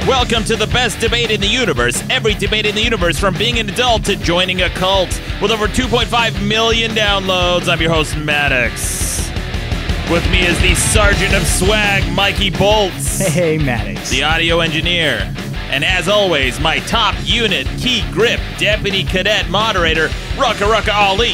Welcome to the best debate in the universe. Every debate in the universe, from being an adult to joining a cult. With over 2.5 million downloads, I'm your host, Maddox. With me is the Sergeant of Swag, Mikey Bolts. Hey, Maddox. The audio engineer. And as always, my top unit, key grip, deputy cadet moderator, Rucka Ali.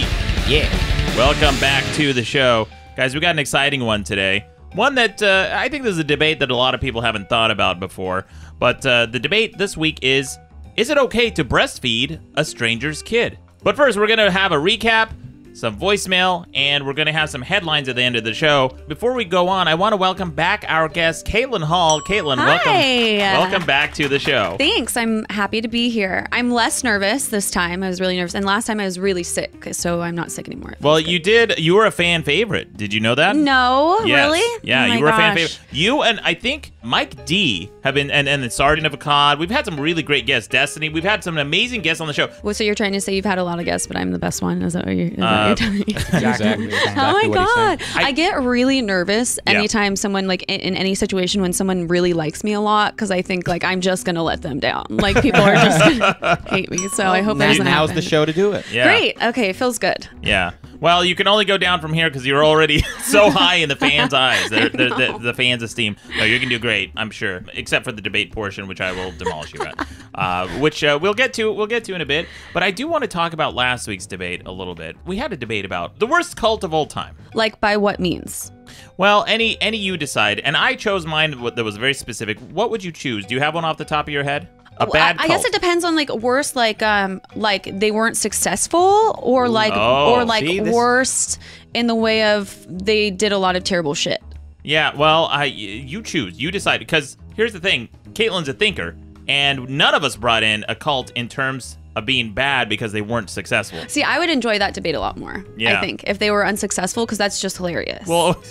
Yeah. Welcome back to the show. Guys, we got an exciting one today. One that I think this is a debate that a lot of people haven't thought about before. But the debate this week is it okay to breastfeed a stranger's kid? But first, we're going to have a recap, some voicemail, and we're going to have some headlines at the end of the show. Before we go on, I want to welcome back our guest, Caitlin Hall. Caitlin, welcome back to the show. Thanks. I'm happy to be here. I'm less nervous this time. I was really nervous. And last time I was really sick, so I'm not sick anymore. Well, you were a fan favorite. Did you know that? No, yes. Really? Yeah, oh you were gosh. a fan favorite. You and I think Mike D have been, and the Sergeant of a COD. We've had some really great guests. Destiny. We've had some amazing guests on the show. Well, so you're trying to say you've had a lot of guests, but I'm the best one? Is that what you're telling me? Exactly Oh my God. I get really nervous anytime someone, like in any situation when someone really likes me a lot, because I think like I'm just going to let them down. Like people are just going to hate me. So I hope that doesn't happen. Now's the show to do it. Yeah. Great. Okay. It feels good. Yeah. Well, you can only go down from here because you're already so high in the fans' eyes, the fans' esteem. No, you can do great, I'm sure, except for the debate portion, which I will demolish you at, which we'll get to in a bit. But I do want to talk about last week's debate a little bit. We had a debate about the worst cult of all time. Like by what means? Well, any you decide, and I chose mine that was very specific. What would you choose? Do you have one off the top of your head? A bad cult. I guess it depends on like worst, like they weren't successful, or like worst in the way of they did a lot of terrible shit. Yeah, well, you choose. You decide, because here's the thing. Caitlin's a thinker, and none of us brought in a cult in terms of being bad because they weren't successful. See, I would enjoy that debate a lot more, yeah. I think, if they were unsuccessful, because that's just hilarious. Well,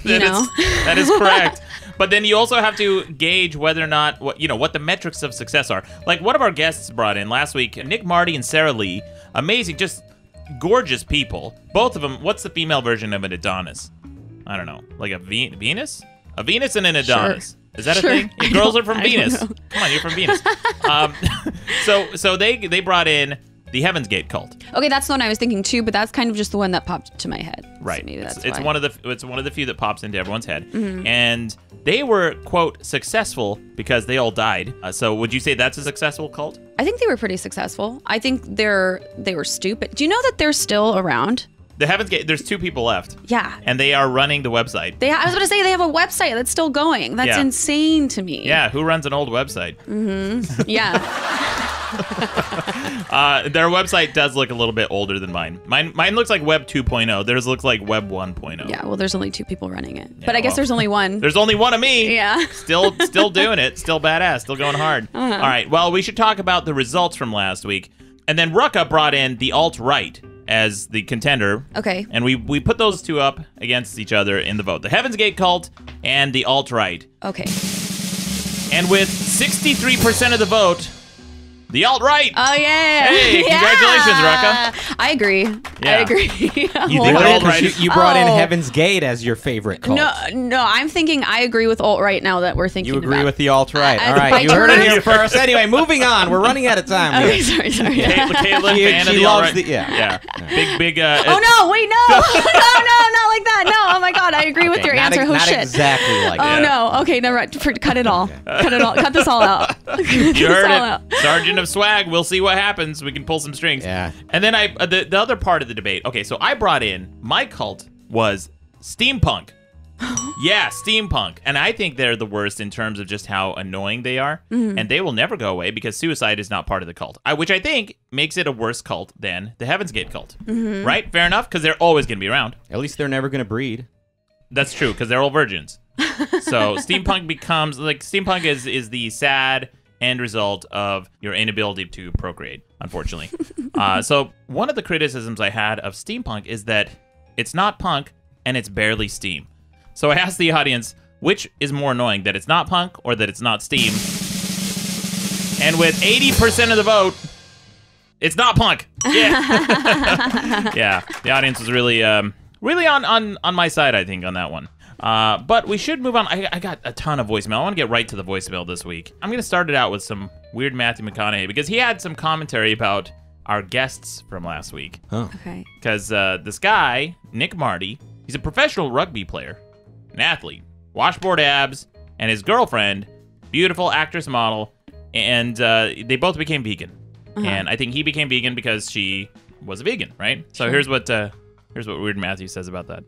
that is correct. But then you also have to gauge whether or not what the metrics of success are. Like one of our guests brought in last week, Nick Marty and Sarah Lee, amazing, just gorgeous people. Both of them. What's the female version of an Adonis? I don't know, like a Venus? A Venus and an Adonis. Sure. Is that a thing? Yeah, girls are from Venus. Come on, you're from Venus. So they brought in the Heaven's Gate cult. Okay, that's the one I was thinking too, but that's kind of just the one that popped to my head. Right. So maybe that's it's why. one of the few that pops into everyone's head. Mm-hmm. And they were, quote, successful because they all died. So would you say that's a successful cult? I think they were pretty successful. I think they were stupid. Do you know that they're still around? The Heaven's Gate, there's 2 people left. Yeah. And they are running the website. I was going to say they have a website that's still going. That's insane to me. Yeah, who runs an old website? Mm-hmm. Yeah. Their website does look a little bit older than mine. Mine looks like Web 2.0. Theirs looks like Web 1.0. Yeah, well, there's only 2 people running it. Yeah, but I guess there's only one. There's only one of me. Yeah. Still doing it. Still badass. Still going hard. Uh-huh. All right. Well, we should talk about the results from last week. And then Rucka brought in the alt-right as the contender. Okay. And we put those 2 up against each other in the vote. The Heaven's Gate cult and the alt-right. Okay. And with 63% of the vote, the alt-right. Oh, yeah. Hey, congratulations, Rucka. I agree. Yeah. I agree. You think alt-right? You brought in Heaven's Gate as your favorite cult. No, I'm thinking I agree with alt-right now that we're thinking You agree about with the alt-right. All by right, you heard it terms- here first. Anyway, moving on. We're running out of time. Okay, sorry. Caitlin, fan of she the loves alt-right. Yeah. Oh, Big. no, wait, no. No, not like that. No, oh, my God, I agree with your answer. Not shit. exactly like Oh, that. no. Okay, no, right. Cut it all. Cut it all. Cut this all out. You heard it. Sergeant of Swag. We'll see what happens. We can pull some strings. Yeah. And then the other part of the debate. Okay, so I brought in, my cult was steampunk. Yeah, steampunk. And I think they're the worst in terms of just how annoying they are. Mm-hmm. And they will never go away because suicide is not part of the cult. Which I think makes it a worse cult than the Heaven's Gate cult. Mm-hmm. Right? Fair enough? Because they're always going to be around. At least they're never going to breed. That's true, because they're all virgins. So steampunk becomes, like, steampunk is the sad end result of your inability to procreate, unfortunately. So one of the criticisms I had of steampunk is that it's not punk and it's barely steam. So I asked the audience, which is more annoying, that it's not punk or that it's not steam? And with 80% of the vote, it's not punk. Yeah. Yeah, the audience was really really on my side, I think, on that one. But we should move on. I got a ton of voicemail. I want to get right to the voicemail this week. I'm going to start it out with some weird Matthew McConaughey because he had some commentary about our guests from last week. Huh. Okay. Because this guy, Nick Marty, he's a professional rugby player, an athlete, washboard abs, and his girlfriend, beautiful actress model, and they both became vegan. And I think he became vegan because she was a vegan, right? So here's what Weird Matthew says about that.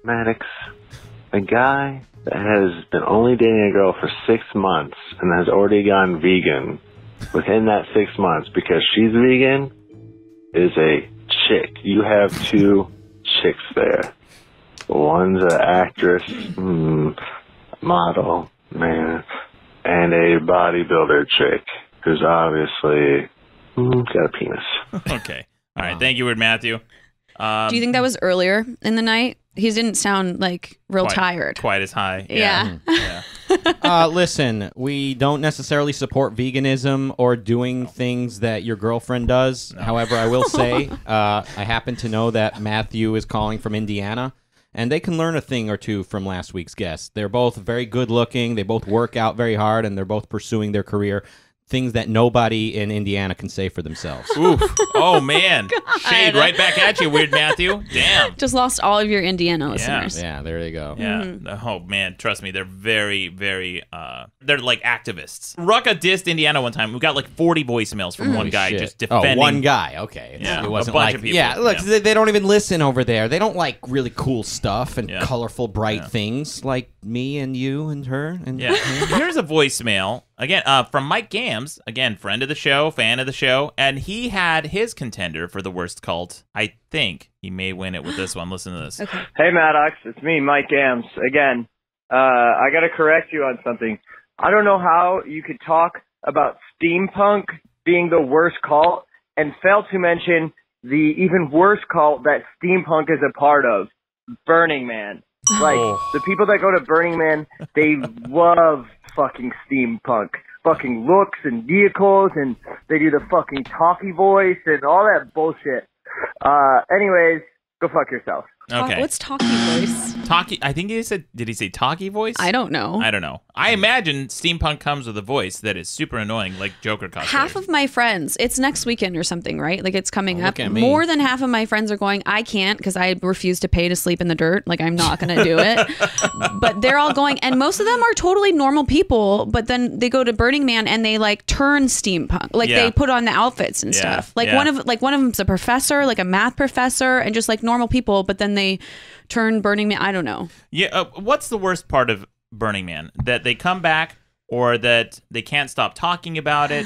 Maddox, a guy that has been only dating a girl for 6 months and has already gone vegan within that 6 months because she's vegan is a chick. You have 2 chicks there. One's an actress, model, man, and a bodybuilder chick who's obviously got a penis. Okay. All right. Thank you, Weird Matthew. Do you think that was earlier in the night? He didn't sound like real tired. Quite as high. Yeah. Listen, we don't necessarily support veganism or doing things that your girlfriend does. No. However, I will say I happen to know that Matthew is calling from Indiana, and they can learn a thing or two from last week's guests. They're both very good looking. They both work out very hard, and they're both pursuing their career. Things that nobody in Indiana can say for themselves. Oof. Oh, man. Shade right back at you, Weird Matthew. Damn. Just lost all of your Indiana listeners. Yeah, there you go. Yeah. Oh, man. Trust me. They're very, very, they're like activists. Rucka dissed Indiana one time. We got like 40 voicemails from one guy just defending. Oh, one guy. Okay. Yeah. It wasn't a bunch like, of people. yeah, look, they don't even listen over there. They don't like really cool stuff and colorful, bright things like me and you and her. And Here's a voicemail. Again, from Mike Gams, again, friend of the show, fan of the show, and he had his contender for the worst cult. I think he may win it with this one. Listen to this. Okay. Hey, Maddox, it's me, Mike Gams. Again, I got to correct you on something. I don't know how you could talk about steampunk being the worst cult and fail to mention the even worse cult that steampunk is a part of, Burning Man. Like, the people that go to Burning Man, they love fucking steampunk. Fucking looks and vehicles, and they do the fucking talkie voice and all that bullshit. Anyways, go fuck yourself. Okay. What's talkie voice? Talkie, I think he said, did he say talkie voice? I don't know. I don't know. I imagine steampunk comes with a voice that is super annoying, like Joker cosplayers. Half of my friends, it's next weekend or something, right? Like, it's coming up. Look at me. More than half of my friends are going, I can't because I refuse to pay to sleep in the dirt. Like, I'm not going to do it. But they're all going, and most of them are totally normal people, but then they go to Burning Man and they, like, turn steampunk. Like, they put on the outfits and stuff. Like, one of them's a professor, like a math professor, and just, like, normal people, but then they turn Burning Man. I don't know. Yeah. What's the worst part of Burning Man? That they come back or that they can't stop talking about it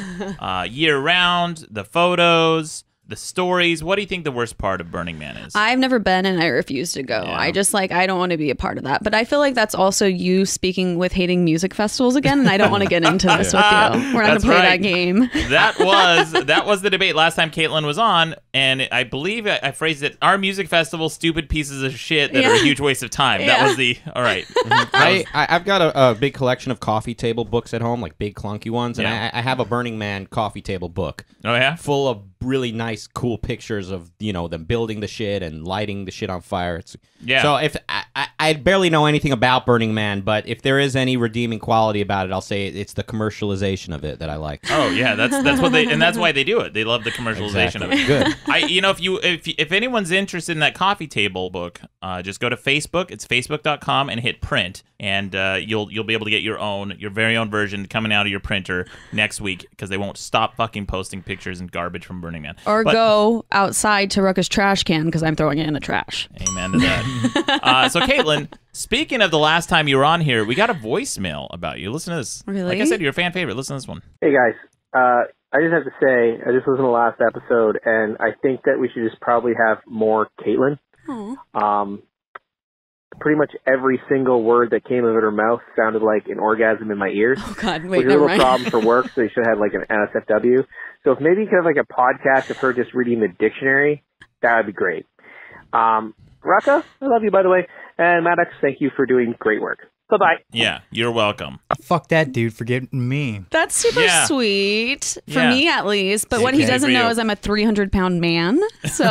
year round, the photos, the stories. What do you think the worst part of Burning Man is? I've never been and I refuse to go. Yeah. I just I don't want to be a part of that. But I feel like that's also you speaking with hating music festivals again, and I don't want to get into this with you. We're not going to play that game. That was the debate last time Caitlin was on, and I believe I phrased it, our music festival, stupid pieces of shit that are a huge waste of time. That was the, all right. I've got a big collection of coffee table books at home, like big clunky ones, and I have a Burning Man coffee table book. Oh, yeah? Full of really nice, cool pictures of, them building the shit and lighting the shit on fire. So if I barely know anything about Burning Man, but if there is any redeeming quality about it, I'll say it's the commercialization of it that I like. Oh yeah, that's what they, and that's why they do it. They love the commercialization of it. Good. If anyone's interested in that coffee table book, just go to Facebook. It's facebook.com and hit print, and you'll be able to get your very own version coming out of your printer next week because they won't stop fucking posting pictures and garbage from Burning Man. Or go outside to Rucka's trash can because I'm throwing it in the trash. Amen to that. So Caitlin, speaking of the last time you were on here, we got a voicemail about you. Listen to this. Really? Like I said, you're a fan favorite. Listen to this one. Hey, guys. I just have to say, I just listened to the last episode, and I think that we should just probably have more Caitlin. Pretty much every single word that came out of her mouth sounded like an orgasm in my ears. Oh, God. Which Wait, is a little problem for work, so you should have like an NSFW. So if maybe you could have like a podcast of her just reading the dictionary, that would be great. Raka, I love you, by the way. And Maddox, thank you for doing great work. Bye-bye. Yeah, you're welcome. Fuck that dude for getting me. That's super Yeah. sweet for Yeah. me, at least. But what he Okay. doesn't For know you. is I'm a 300-pound man. So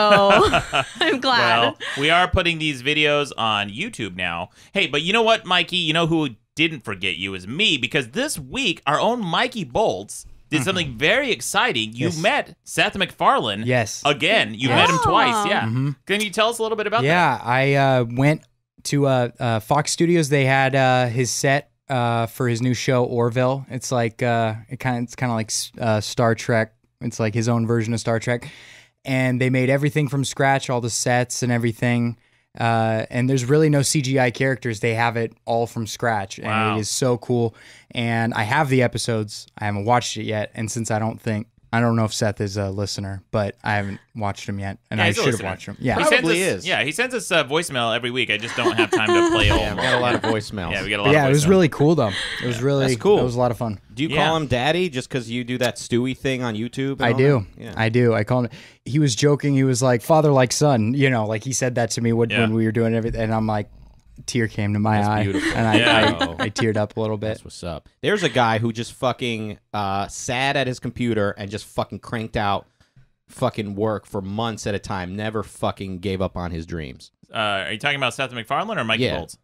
I'm glad. Well, we are putting these videos on YouTube now. Hey, but you know what, Mikey? You know who didn't forget you is me, because this week our own Mikey Bolts did something very exciting. You Yes. met Seth MacFarlane. Yes. Again, you met him twice. Yeah. Mhm. Can you tell us a little bit about Yeah, I went to Fox Studios. They had his set for his new show Orville. It's like it's kind of like Star Trek. It's like his own version of Star Trek, and they made everything from scratch, all the sets and everything. And there's really no CGI characters. They have it all from scratch, and Wow. it is so cool. And I have the episodes. I haven't watched it yet, and since I don't know if Seth is a listener, but I haven't watched him yet, and Yeah, I he's a should have listener. watched him. Yeah, He sends Probably us, is. Yeah, he sends us voicemail every week. I just don't have time to play all. Yeah, we got a lot of voicemails. Yeah, we got a But lot. yeah, of it was voicemail. really cool though. It was really That's cool. It was a lot of fun. Do you Yeah. call him Daddy just because you do that Stewie thing on YouTube? and I all do. that? Yeah. I do. I call him. He was joking. He was like father like son. You know, like he said that to me Yeah. when we were doing everything, and I'm like, tear came to my That's eye, beautiful. and Yeah. I teared up a little bit. That's what's up. There's a guy who just fucking sat at his computer and just fucking cranked out fucking work for months at a time. Never fucking gave up on his dreams. Are you talking about Seth MacFarlane or Mikey Yeah. Bolts?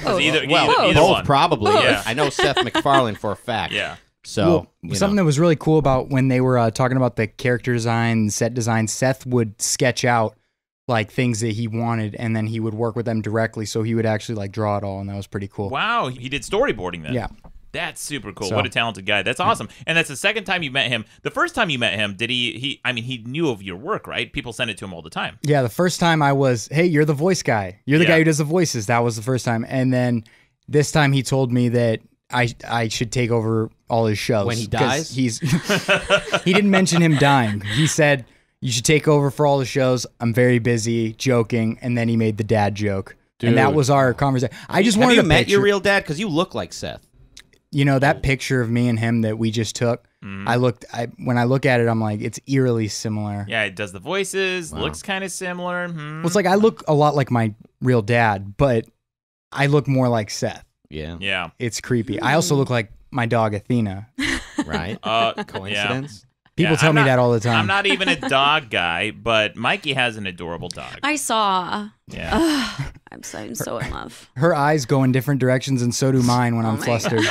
Oh, Either Both one. probably. Yeah. I know Seth MacFarlane for a fact. Yeah. So Well, you something know. that was really cool about when they were talking about the character design, set design, Seth would sketch out like things that he wanted, and then he would work with them directly. So he would actually like draw it all, and that was pretty cool. Wow, he did storyboarding then. Yeah. That's super cool. So- What a talented guy. That's awesome. And that's the second time you met him. The first time you met him, did he knew of your work, right? People send it to him all the time. Yeah, the first time I was, hey, you're the voice guy. You're the Yeah. guy who does the voices. That was the first time. And then this time he told me that I should take over all his shows. When he 'Cause dies? he didn't mention him dying. He said, you should take over for all the shows. I'm very busy, joking. And then he made the dad joke. And that Dude. was our conversation. I just Have wanted you a met picture. your real dad? Because you look like Seth. You know, that picture of me and him that we just took, when I look at it, I'm like, it's eerily similar. Yeah, it does the voices, Wow. looks kind of similar. Well, it's like I look a lot like my real dad, but I look more like Seth. Yeah. Yeah. It's creepy. I also look like my dog Athena. Right? Coincidence? People Yeah, tell I'm me not- that all the time. I'm not even a dog guy, but Mikey has an adorable dog. I saw. Yeah. I'm so in love. Her eyes go in different directions, and so do mine when I'm my flustered.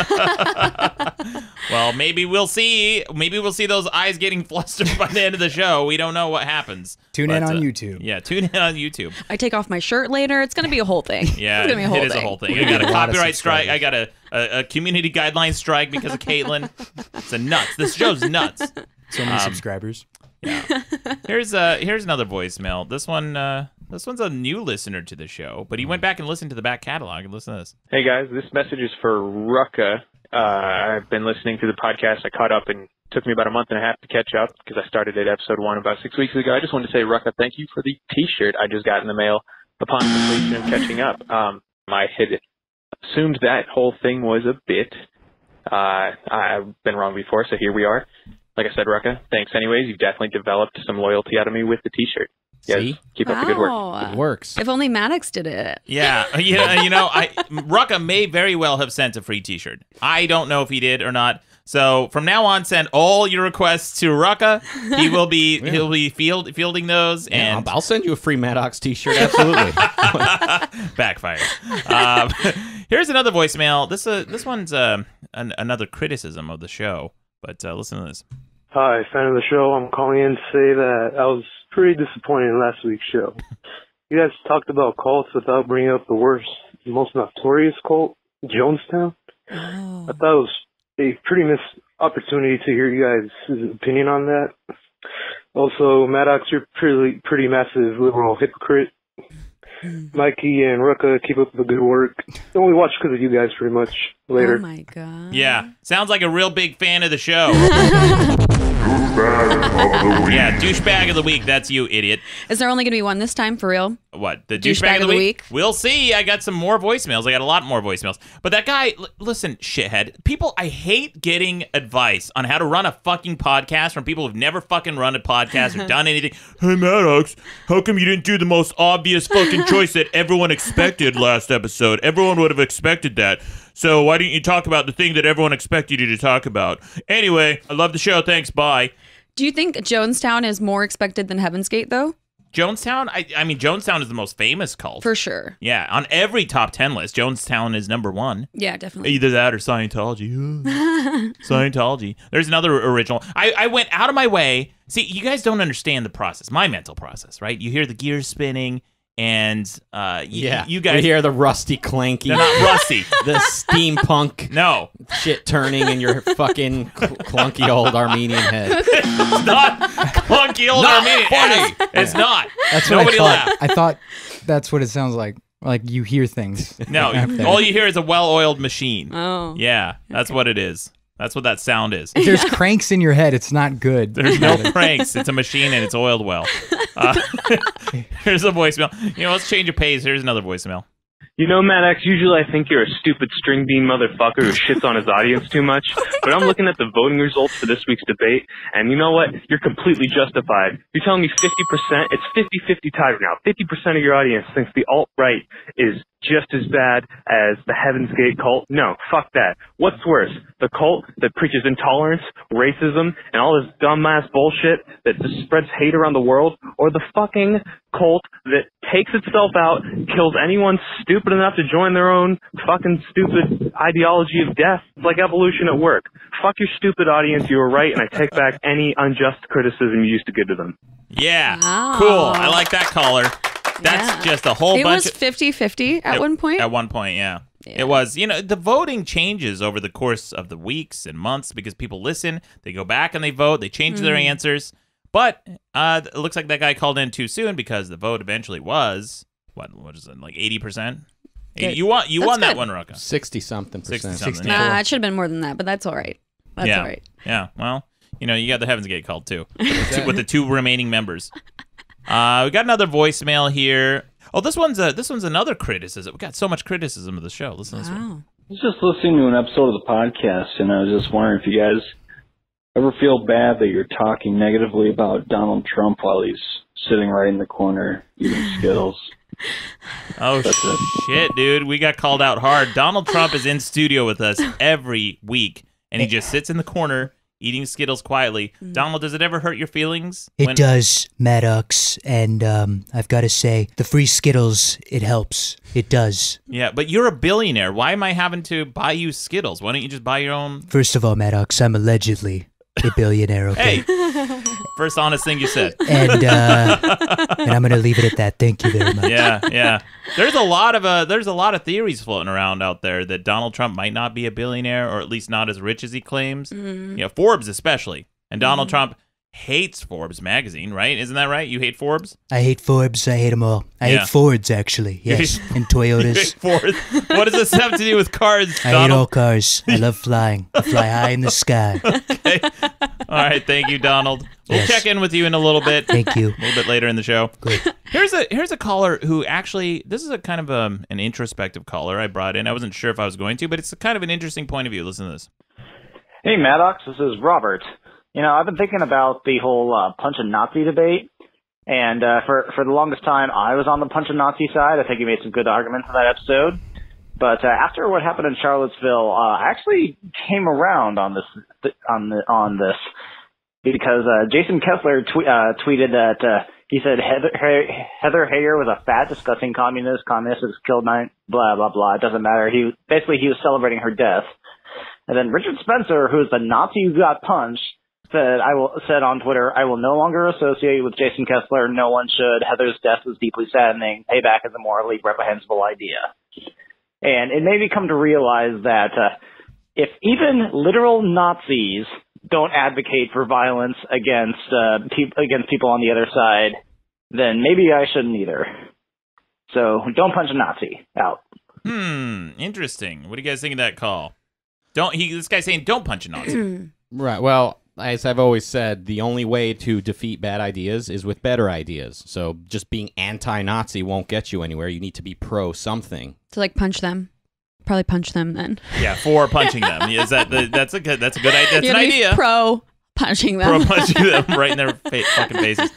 Well, maybe we'll see. Maybe we'll see those eyes getting flustered by the end of the show. We don't know what happens. Tune in But, on YouTube. Yeah, tune in on YouTube. I take off my shirt later. It's gonna be a whole thing. Yeah, it's gonna be a whole it is thing. a whole thing. We're I got a gonna get a lot of copyright strike. I subscribers. got a community guideline strike because of Caitlin. It's a nuts. This show's nuts. So many subscribers. Here's another voicemail. This one's a new listener to the show, but he went back and listened to the back catalog and listen to this. Hey guys, this message is for Rucka. I've been listening to the podcast. I caught up and took me about a month and a half to catch up because I started at episode 1 about 6 weeks ago. I just wanted to say, Rucka, thank you for the T-shirt I just got in the mail upon completion of catching up. I had assumed that whole thing was a bit. I've been wrong before, so here we are. Like I said, Rucka, thanks anyways. You've definitely developed some loyalty out of me with the T-shirt. Yes, See? keep up the good work. Wow. It works. If only Maddox did it. Yeah, Rucka may very well have sent a free T-shirt. I don't know if he did or not. So from now on, send all your requests to Rucka. He will be he'll be fielding those, Yeah, and I'll send you a free Maddox t-shirt, absolutely. backfired. Here's another voicemail. This one's another criticism of the show, but listen to this. Hi, fan of the show. I'm calling in to say that I was pretty disappointed in last week's show. You guys talked about cults without bringing up the worst, most notorious cult, Jonestown. Oh. I thought it was a pretty missed opportunity to hear you guys' opinion on that. Also, Maddox, you're pretty massive liberal hypocrite. Mikey and Rucka, keep up the good work. I only watch because of you guys, pretty much. Later. Oh my god. Yeah, sounds like a real big fan of the show. douchebag of the week. Yeah, douchebag of the week. That's you, idiot. Is there only going to be one this time, for real? What? The douchebag of the week? We'll see. I got some more voicemails. I got a lot more voicemails. But that guy, listen, shithead. People, I hate getting advice on how to run a fucking podcast from people who've never fucking run a podcast or done anything. Hey, Maddox, how come you didn't do the most obvious fucking choice that everyone expected last episode? Everyone would have expected that. So why didn't you talk about the thing that everyone expected you to talk about? Anyway, I love the show. Thanks. Bye. Do you think Jonestown is more expected than Heaven's Gate, though? Jonestown? I mean, Jonestown is the most famous cult. For sure. Yeah, on every top 10 list, Jonestown is number one. Yeah, definitely. Either that or Scientology. Scientology. There's another original. I went out of my way. See, you guys don't understand the process, my mental process, right? You hear the gears spinning, and you guys... We hear the rusty clanky. They're not rusty. The steampunk no shit turning in your fucking clunky old Armenian head. It's not clunky old Armenian. Funny. It's not. That's Nobody what laugh. I thought that's what it sounds like. Like you hear things. No, all you hear is a well-oiled machine. Oh. Yeah, that's what it is. That's what that sound is. If there's cranks in your head, it's not good. There's no cranks. It's a machine and it's oiled well. Here's a voicemail. You know, let's change of pace. Here's another voicemail. You know, Maddox, usually I think you're a stupid string bean motherfucker who shits on his audience too much, but I'm looking at the voting results for this week's debate, and you know what? You're completely justified. You're telling me 50%? It's 50-50 tie right now. 50% of your audience thinks the alt-right is just as bad as the Heaven's Gate cult? No, fuck that. What's worse? The cult that preaches intolerance, racism, and all this dumbass bullshit that just spreads hate around the world? Or the fucking cult that takes itself out, kills anyone stupid enough to join their own fucking stupid ideology of death? It's like evolution at work. Fuck your stupid audience, you were right, and I take back any unjust criticism you used to give to them. Yeah, Wow. cool. I like that caller. That's just a whole bunch. It was 50-50 at one point? At one point, yeah. It was. You know, the voting changes over the course of the weeks and months because people listen, they go back and they vote, they change their answers. But it looks like that guy called in too soon because the vote eventually was, what is it, like 80%? You won that one, Rucka. 60-something percent. 60-something, Nah, it should have been more than that, but that's all right. That's all right. Yeah, well, you know, you got the Heaven's Gate called too with the two remaining members. We got another voicemail here. Oh, this one's another criticism. We got so much criticism of the show. Listen to this one. I was just listening to an episode of the podcast, and I was just wondering if you guys ever feel bad that you're talking negatively about Donald Trump while he's sitting right in the corner eating Skittles. Oh, shit, dude. We got called out hard. Donald Trump is in studio with us every week, and he just sits in the corner eating Skittles quietly. Donald, does it ever hurt your feelings? It does, Maddox, and I've got to say, the free Skittles, it helps. It does. Yeah, but you're a billionaire. Why am I having to buy you Skittles? Why don't you just buy your own? First of all, Maddox, I'm allegedly a billionaire, okay? Hey, first honest thing you said. And I'm going to leave it at that. Thank you very much. Yeah. There's a lot of theories floating around out there that Donald Trump might not be a billionaire, or at least not as rich as he claims. You know, Forbes especially. And Donald Trump hates Forbes magazine, right? Isn't that right? You hate Forbes? I hate Forbes. I hate them all. I hate Fords, actually. Yes, and Toyotas. You hate Fords? What does this have to do with cars, I Donald? hate all cars. I love flying. I fly high in the sky. Okay. All right. Thank you, Donald. We'll check in with you in a little bit. Thank you. A little bit later in the show. Good. Here's a caller who actually, this is a kind of an introspective caller I brought in. I wasn't sure if I was going to, but it's kind of an interesting point of view. Listen to this. Hey, Maddox. This is Robert. You know, I've been thinking about the whole punch a Nazi debate, and for the longest time, I was on the punch a Nazi side. I think you made some good arguments in that episode. But after what happened in Charlottesville, I actually came around on this because Jason Kessler tweeted that he said Heather Heyer was a fat, disgusting communist. Communists has killed nine, blah blah blah. It doesn't matter. He was celebrating her death. And then Richard Spencer, who's the Nazi who got punched, said on Twitter, I will no longer associate with Jason Kessler. No one should. Heather's death was deeply saddening. Payback is a morally reprehensible idea. And it made me come to realize that if even literal Nazis don't advocate for violence against people on the other side, then maybe I shouldn't either. So don't punch a Nazi. Out. Interesting. What do you guys think of that call? This guy's saying don't punch a Nazi. Right. Well, as I've always said, the only way to defeat bad ideas is with better ideas. So just being anti-Nazi won't get you anywhere. You need to be pro something. To like punch them. Probably punch them then. Yeah, for punching them. Is that's a good idea. That's an idea. Pro punching them. Pro punching them right in their fucking faces.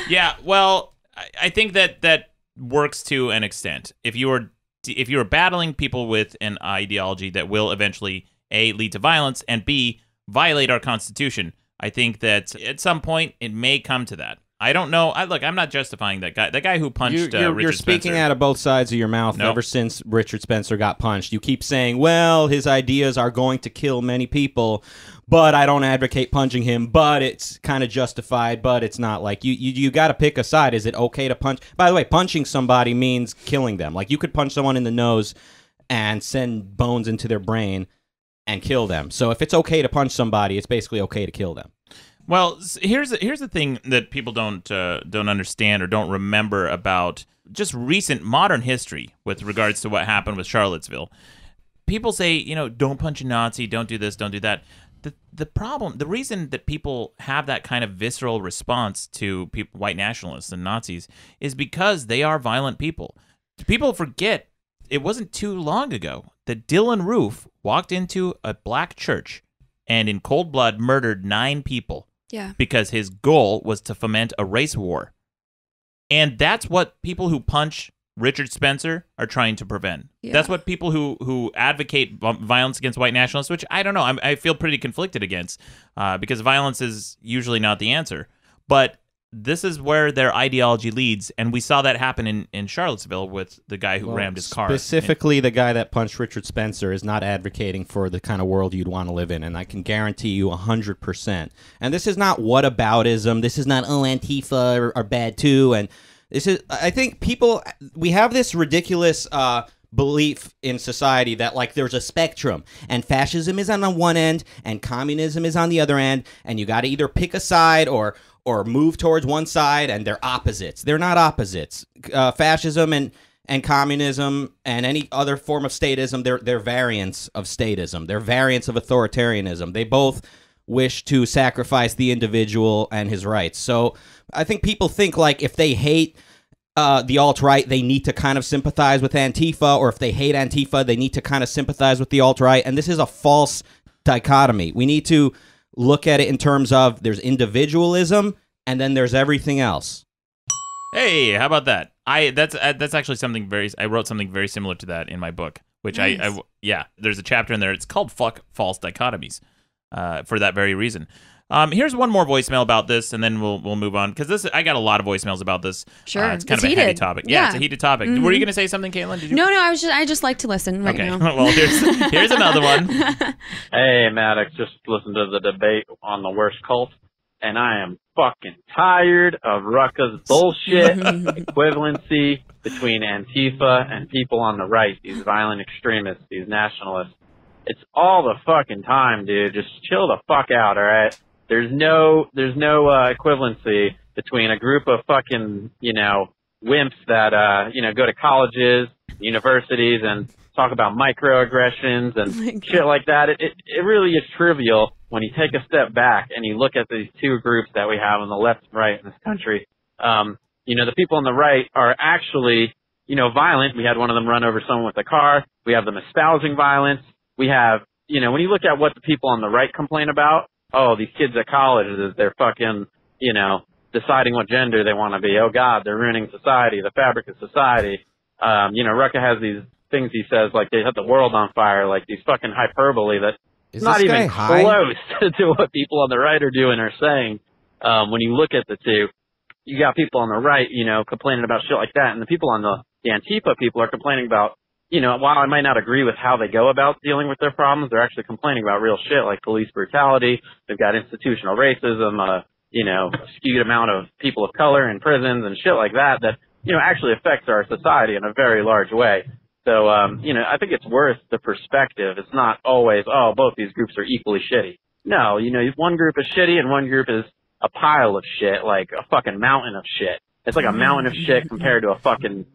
Yeah, well, I think that works to an extent. If you are battling people with an ideology that will eventually A, lead to violence, and B, violate our Constitution, I think that at some point it may come to that. I don't know. Look, I'm not justifying that guy. The guy who punched Richard You're speaking Spencer. out of both sides of your mouth. Nope. Ever since Richard Spencer got punched, you keep saying, well, his ideas are going to kill many people, but I don't advocate punching him, but it's kind of justified, but it's not. Like, you got to pick a side. Is it okay to punch? By the way, punching somebody means killing them. Like, you could punch someone in the nose and send bones into their brain and kill them. So if it's okay to punch somebody, it's basically okay to kill them. Well, here's the thing that people don't understand or don't remember about just recent modern history with regards to what happened with Charlottesville. People say, don't punch a Nazi, don't do this, don't do that. The problem, the reason that people have that kind of visceral response to white nationalists and Nazis is because they are violent people. People forget it wasn't too long ago that Dylan Roof walked into a black church and in cold blood murdered 9 people. Yeah. Because his goal was to foment a race war. And that's what people who punch Richard Spencer are trying to prevent. Yeah. That's what people who advocate violence against white nationalists, which I don't know, I feel pretty conflicted against, because violence is usually not the answer. But this is where their ideology leads, and we saw that happen in Charlottesville with the guy who rammed his car. Specifically, the guy that punched Richard Spencer is not advocating for the kind of world you'd want to live in, and I can guarantee you 100%. And this is not whataboutism. This is not, Antifa are bad too. And this is, I think we have this ridiculous belief in society that, like, there's a spectrum, and fascism is on one end, and communism is on the other end, and you got to either pick a side or move towards one side, and they're opposites. They're not opposites. Fascism and communism and any other form of statism, they're variants of statism. They're variants of authoritarianism. They both wish to sacrifice the individual and his rights. So I think people think, like, if they hate the alt-right, they need to kind of sympathize with Antifa, or if they hate Antifa, they need to kind of sympathize with the alt-right, and this is a false dichotomy. We need to look at it in terms of there's individualism and then there's everything else. Hey, how about that? That's actually something I wrote something very similar to that in my book, which Nice. there's a chapter in there. It's called "Fuck False Dichotomies," for that very reason. Here's one more voicemail about this, and then we'll move on, because I got a lot of voicemails about this. Sure, it's kind it's of a heady heated. topic. Yeah. It's a heated topic. Mhm. Were you going to say something, Caitlin? Did you? No, I just like to listen right Okay. now. Well, here's another one. Hey, Maddox, just listened to the debate on the worst cult, and I am fucking tired of Rucka's bullshit equivalency between Antifa and people on the right, these violent extremists, these nationalists. It's all the fucking time, dude. Just chill the fuck out, all right? There's no equivalency between a group of fucking, wimps that, go to colleges, universities, and talk about microaggressions and shit like that. It really is trivial when you take a step back and you look at these two groups that we have on the left and right in this country. The people on the right are actually, violent. We had one of them run over someone with a car. We have them espousing violence. We have, when you look at what the people on the right complain about, oh, these kids at college, they're fucking, deciding what gender they want to be. Oh, God, they're ruining society, the fabric of society. Rucka has these things he says, like they set the world on fire, like these fucking hyperbole that Is not this guy even high? close to what people on the right are doing or saying. When you look at the two, you got people on the right, complaining about shit like that, and the people on the Antifa people are complaining about, while I might not agree with how they go about dealing with their problems, they're actually complaining about real shit like police brutality. They've got institutional racism, a skewed amount of people of color in prisons and shit like that actually affects our society in a very large way. So, I think it's worth the perspective. It's not always, oh, both these groups are equally shitty. No, one group is shitty and one group is a pile of shit, like a fucking mountain of shit. It's like a mountain of shit compared to a fucking,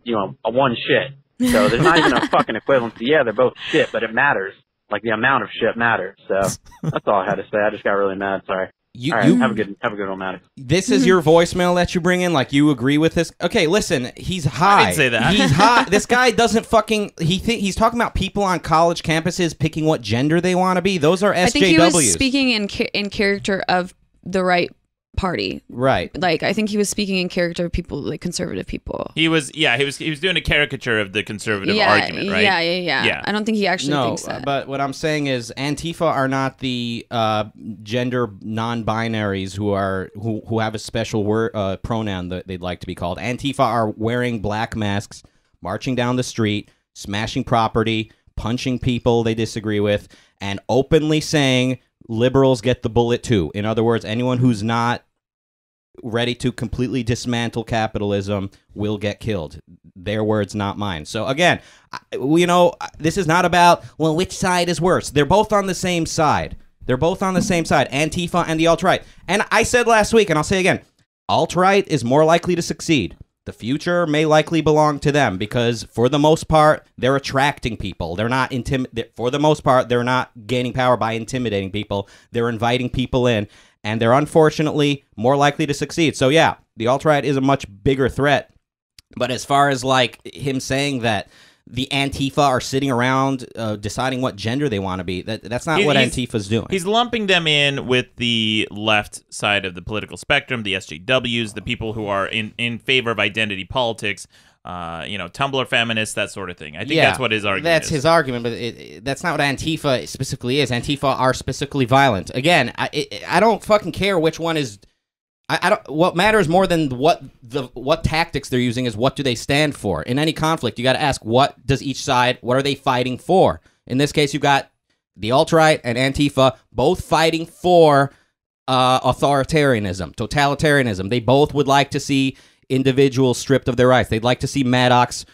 a one shit. So there's not even a fucking equivalency. Yeah, they're both shit, but it matters. like the amount of shit matters. So that's all I had to say. I just got really mad. Sorry. All right, have a good one, Maddox. This is your voicemail that you bring in, like you agree with this. Okay, listen, he's high. I didn't say that. He's high. This guy doesn't fucking. He's talking about people on college campuses picking what gender they want to be. Those are SJWs. I think he was speaking in character of the right party, right? Like I think he was speaking in character of people, like conservative people. He was doing a caricature of the conservative argument, right? Yeah. I don't think he actually thinks that. But what I'm saying is Antifa are not the gender non-binaries who have a special word pronoun that they'd like to be called. Antifa are wearing black masks, marching down the street, smashing property, punching people they disagree with, and openly saying liberals get the bullet too. In other words, anyone who's not ready to completely dismantle capitalism will get killed. Their words, not mine. So again, this is not about, well, which side is worse. They're both on the same side. They're both on the same side, Antifa and the alt-right. And I said last week, and I'll say again, alt-right is more likely to succeed. The future may likely belong to them because, for the most part, they're attracting people. They're not for the most part, they're not gaining power by intimidating people. They're inviting people in, and they're unfortunately more likely to succeed. So yeah, the alt-right is a much bigger threat. But as far as like him saying that the Antifa are sitting around deciding what gender they want to be, that's not what Antifa's doing. He's lumping them in with the left side of the political spectrum, the SJWs, the people who are in favor of identity politics, Tumblr feminists, that sort of thing. I think that's what his argument is. That's his argument, but that's not what Antifa specifically is. Antifa are specifically violent. Again, I don't fucking care which one is... I don't. What matters more than what tactics they're using is what do they stand for. In any conflict, you got to ask what are they fighting for. In this case, you've got the alt-right and Antifa both fighting for authoritarianism, totalitarianism. They both would like to see individuals stripped of their rights. They'd like to see Maddox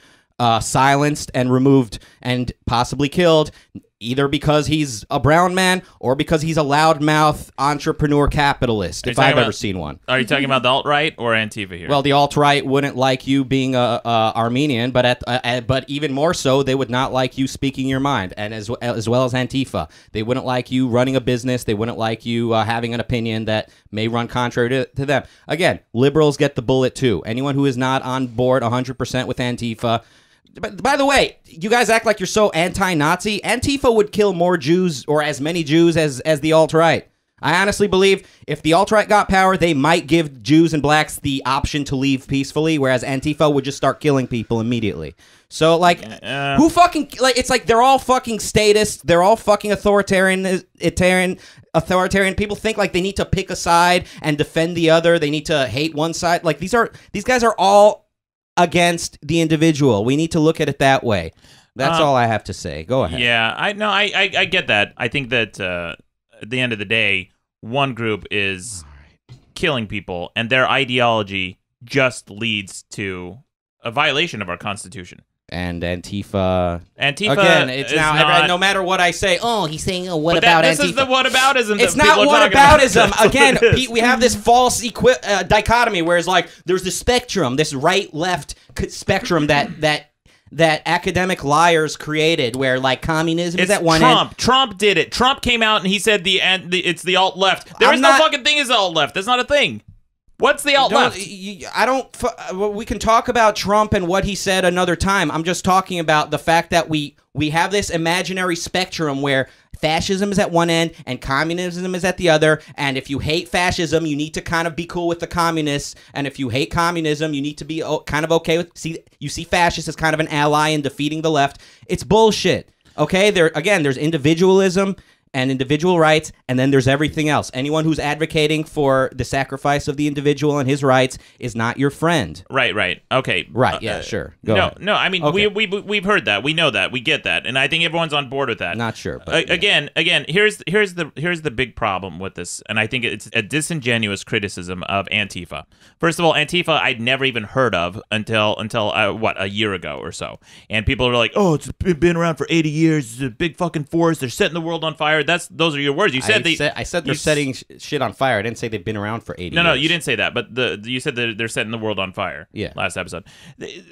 silenced and removed and possibly killed, either because he's a brown man or because he's a loudmouth entrepreneur capitalist, if I've ever seen one. Are you talking about the alt-right or Antifa here? Well, the alt-right wouldn't like you being a Armenian, but but even more so, they would not like you speaking your mind, and as well as Antifa. They wouldn't like you running a business. They wouldn't like you having an opinion that may run contrary to them. Again, liberals get the bullet too. Anyone who is not on board 100% with Antifa... But by the way, you guys act like you're so anti-Nazi. Antifa would kill more Jews or as many Jews as the alt-right. I honestly believe if the alt-right got power, they might give Jews and blacks the option to leave peacefully, whereas Antifa would just start killing people immediately. So, like, who fucking... Like, it's like they're all fucking statists. They're all fucking authoritarian. People think, like, they need to pick a side and defend the other. They need to hate one side. Like, these guys are all... against the individual. We need to look at it that way. That's all I have to say. Go ahead. Yeah, I get that. I think that at the end of the day, one group is killing people, and their ideology just leads to a violation of our Constitution. And Antifa again, it's now no matter what I say. Oh, he's saying, "What about Antifa?" This is the whataboutism. It's not whataboutism. Again, we have this false dichotomy where it's like there's this spectrum, this right-left spectrum that academic liars created, where like communism is at one end. Trump did it. Trump came out and he said it's the alt-left. There is no fucking thing as the alt-left. That's not a thing. What's the alt-left? We can talk about Trump and what he said another time. I'm just talking about the fact that we have this imaginary spectrum where fascism is at one end and communism is at the other, and if you hate fascism, you need to kind of be cool with the communists, and if you hate communism, you need to be kind of okay with... You see fascists as kind of an ally in defeating the left. It's bullshit. Okay? There's individualism and individual rights, and then there's everything else. Anyone who's advocating for the sacrifice of the individual and his rights is not your friend. Right. Okay. Right. Yeah. Sure. Go ahead. No. I mean, okay. we've heard that. We know that. We get that, and I think everyone's on board with that. Not sure. But again, here's the big problem with this, and I think it's a disingenuous criticism of Antifa. First of all, Antifa I'd never even heard of until a year ago or so, and people are like, oh, it's been around for 80 years. It's a big fucking force. They're setting the world on fire. those are your words. You said I said they're setting shit on fire. I didn't say they've been around for 80 years. No, you didn't say that. But you said that they're setting the world on fire. Yeah. Last episode,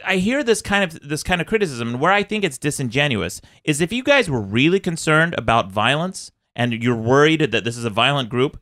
I hear this kind of criticism, and where I think it's disingenuous is if you guys were really concerned about violence and you're worried that this is a violent group,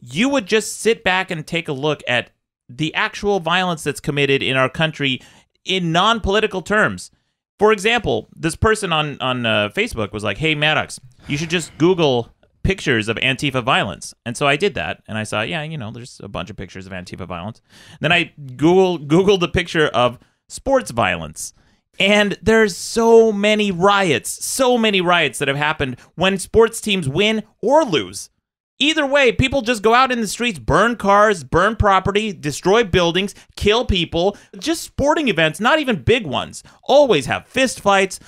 you would just sit back and take a look at the actual violence that's committed in our country in non-political terms. For example, this person on Facebook was like, "Hey, Maddox, you should just Google pictures of Antifa violence." And so I did that, and I saw, there's a bunch of pictures of Antifa violence. Then I Googled the picture of sports violence. And there's so many riots that have happened when sports teams win or lose. Either way, people just go out in the streets, burn cars, burn property, destroy buildings, kill people. Just sporting events, not even big ones, always have fist fights,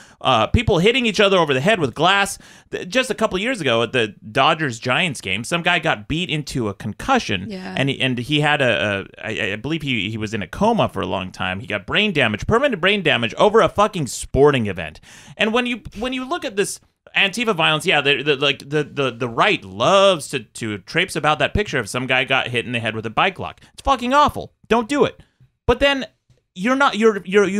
people hitting each other over the head with glass. Just a couple of years ago at the Dodgers-Giants game, some guy got beat into a concussion, and he had I believe he was in a coma for a long time. He got brain damage, permanent brain damage over a fucking sporting event. And when you look at this Antifa violence, the right loves to traipse about that picture of some guy got hit in the head with a bike lock. It's fucking awful. Don't do it. But then you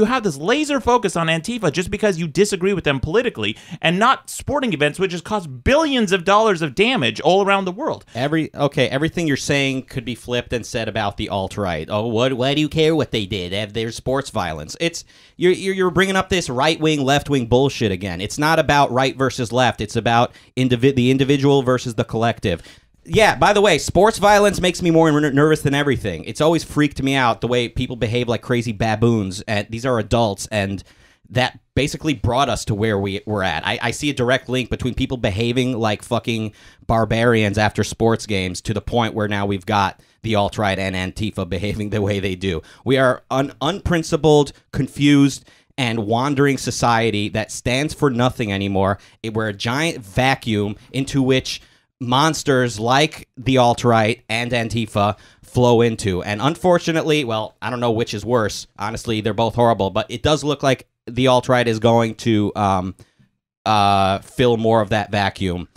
have this laser focus on Antifa just because you disagree with them politically, and not sporting events, which has caused billions of dollars of damage all around the world. Everything you're saying could be flipped and said about the alt-right. Oh, why do you care what they did? There's sports violence. It's you're bringing up this right-wing, left-wing bullshit again. It's not about right versus left. It's about the individual versus the collective. Yeah, by the way, sports violence makes me more nervous than everything. It's always freaked me out the way people behave like crazy baboons, and these are adults, and that basically brought us to where we're at. I see a direct link between people behaving like fucking barbarians after sports games to the point where now we've got the alt-right and Antifa behaving the way they do. We are an unprincipled, confused, and wandering society that stands for nothing anymore. We're a giant vacuum into which monsters like the alt-right and Antifa flow into. And unfortunately, well, I don't know which is worse. Honestly, they're both horrible, but it does look like the alt-right is going to fill more of that vacuum,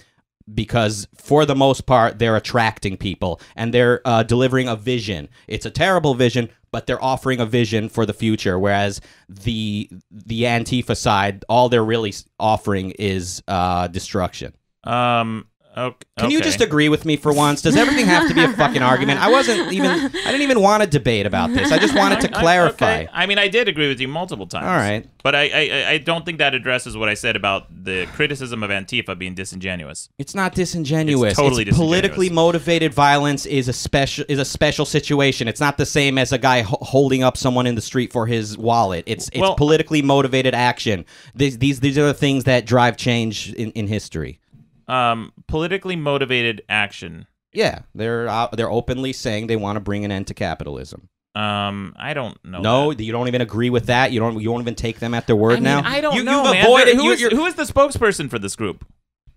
because for the most part, they're attracting people, and they're delivering a vision. It's a terrible vision, but they're offering a vision for the future, whereas the Antifa side, all they're really offering is destruction. Okay. Can you just agree with me for once? Does everything have to be a fucking argument? I didn't even want to debate about this. I just wanted to clarify. Okay. I mean, I did agree with you multiple times. All right. But I don't think that addresses what I said about the criticism of Antifa being disingenuous. It's not disingenuous. It's totally disingenuous. Politically motivated violence is a special situation. It's not the same as a guy holding up someone in the street for his wallet. It's politically motivated action. These are the things that drive change in history. Politically motivated action. Yeah, they're openly saying they want to bring an end to capitalism. I don't know. No, you don't even agree with that. You won't even take them at their word now. I don't know, you've man. Avoided, Who is the spokesperson for this group?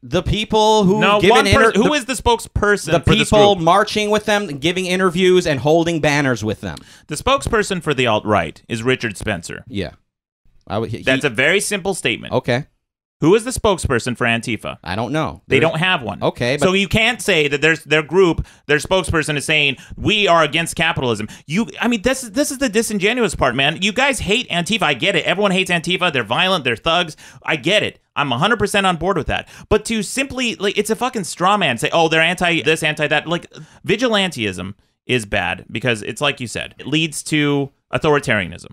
The people who who is the spokesperson? The for this people group? marching with them, giving interviews, and holding banners with them. The spokesperson for the alt-right is Richard Spencer. Yeah, that's a very simple statement. Okay. Who is the spokesperson for Antifa? I don't know. They don't have one. Okay, so you can't say that their spokesperson is saying we are against capitalism. This is the disingenuous part, man. You guys hate Antifa. I get it. Everyone hates Antifa. They're violent. They're thugs. I get it. I'm 100% on board with that. But to simply it's a fucking straw man. Say, oh, they're anti this, anti that. Vigilantism is bad because it's like you said. It leads to authoritarianism.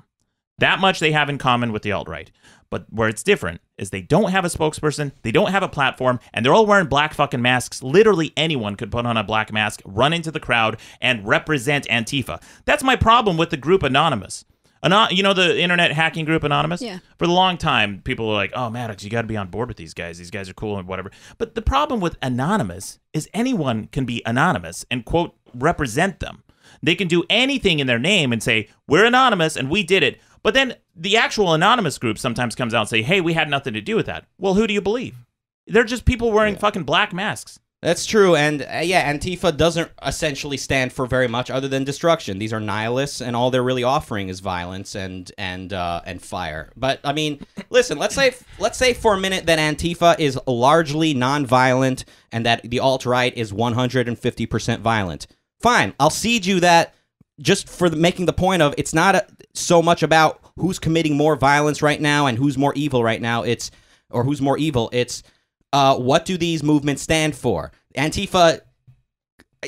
That much they have in common with the alt-right. But where it's different is they don't have a spokesperson, they don't have a platform, and they're all wearing black fucking masks. Literally anyone could put on a black mask, run into the crowd, and represent Antifa. That's my problem with the group Anonymous. The internet hacking group Anonymous? Yeah. For a long time, people were like, oh, Maddox, you got to be on board with these guys. These guys are cool and whatever. But the problem with Anonymous is anyone can be anonymous and, quote, represent them. They can do anything in their name and say, we're anonymous and we did it. But then the actual anonymous group sometimes comes out and say, hey, we had nothing to do with that. Well, who do you believe? They're just people wearing fucking black masks. That's true, and Antifa doesn't essentially stand for very much other than destruction. These are nihilists, and all they're really offering is violence and fire. But I mean, listen, let's say for a minute that Antifa is largely non-violent and that the alt-right is 150% violent. Fine, I'll cede you that just for making the point of it's not so much about who's committing more violence right now and who's more evil right now. It's what do these movements stand for? Antifa,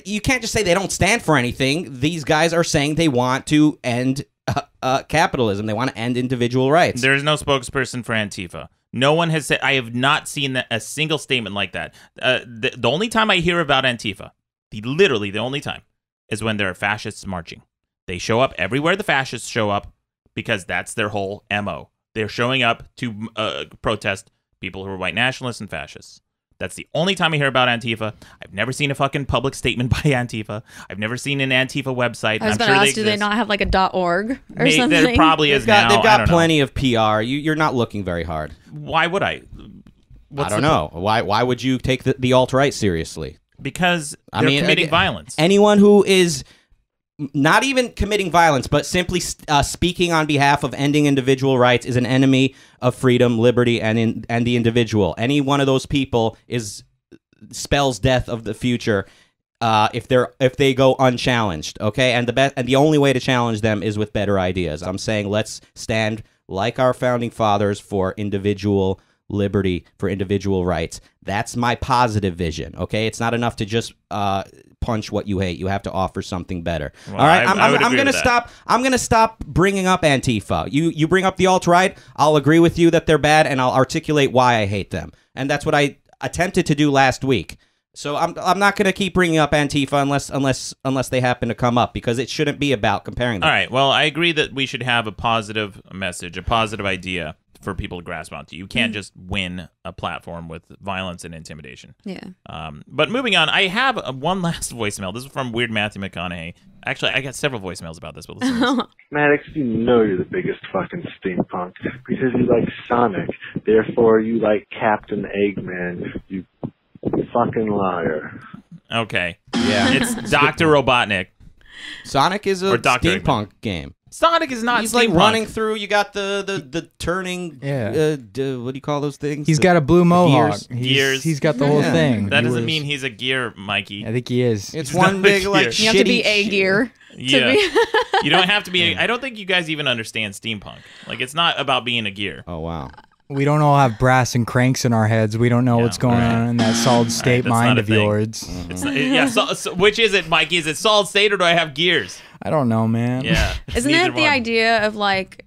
you can't just say they don't stand for anything. These guys are saying they want to end capitalism. They want to end individual rights. There is no spokesperson for Antifa. No one has said. I have not seen a single statement like that. The only time I hear about Antifa, literally the only time, is when there are fascists marching. They show up everywhere the fascists show up because that's their whole MO. They're showing up to protest people who are white nationalists and fascists. That's the only time I hear about Antifa. I've never seen a fucking public statement by Antifa. I've never seen an Antifa website. I was going to ask, do they not have like a .org or something? There probably is now. They've got plenty of PR. You're not looking very hard. Why would I? I don't know. Why would you take the alt-right seriously? Because they're committing violence. Anyone who is not even committing violence, but simply speaking on behalf of ending individual rights is an enemy of freedom, liberty, and the individual. Any one of those people spells death of the future if they go unchallenged. Okay, and the only way to challenge them is with better ideas. I'm saying let's stand like our founding fathers for individual liberty, for individual rights. That's my positive vision. Okay, it's not enough to just punch what you hate. You have to offer something better. Well, all right, I'm gonna stop. I'm gonna stop bringing up Antifa. You bring up the alt-right. I'll agree with you that they're bad, and I'll articulate why I hate them. And that's what I attempted to do last week. So I'm not gonna keep bringing up Antifa unless they happen to come up, because it shouldn't be about comparing them. All right. Well, I agree that we should have a positive message, a positive idea for people to grasp onto. You can't just win a platform with violence and intimidation. Yeah. But moving on, I have one last voicemail. This is from Weird Matthew McConaughey. Actually, I got several voicemails about this, but listen to this. Maddox, you know you're the biggest fucking steampunk because you like Sonic. Therefore, you like Captain Eggman. You fucking liar. Okay. Yeah. It's Dr. Robotnik. Sonic is a steampunk game. Sonic is not He's steampunk. like running through. You got the turning. Yeah. What do you call those things? He's got a blue mohawk. Gears. He's got the whole thing. That doesn't mean he's a gear, Mikey. I think he is. It's one big like. You have to be a gear. Yeah. You don't have to be. I don't think you guys even understand steampunk. Like, it's not about being a gear. Oh wow. We don't all have brass and cranks in our heads. We don't know what's going on in that solid state mind of yours. It's not, so which is it, Mikey? Is it solid state or do I have gears? I don't know, man. Yeah. Isn't it the idea of like,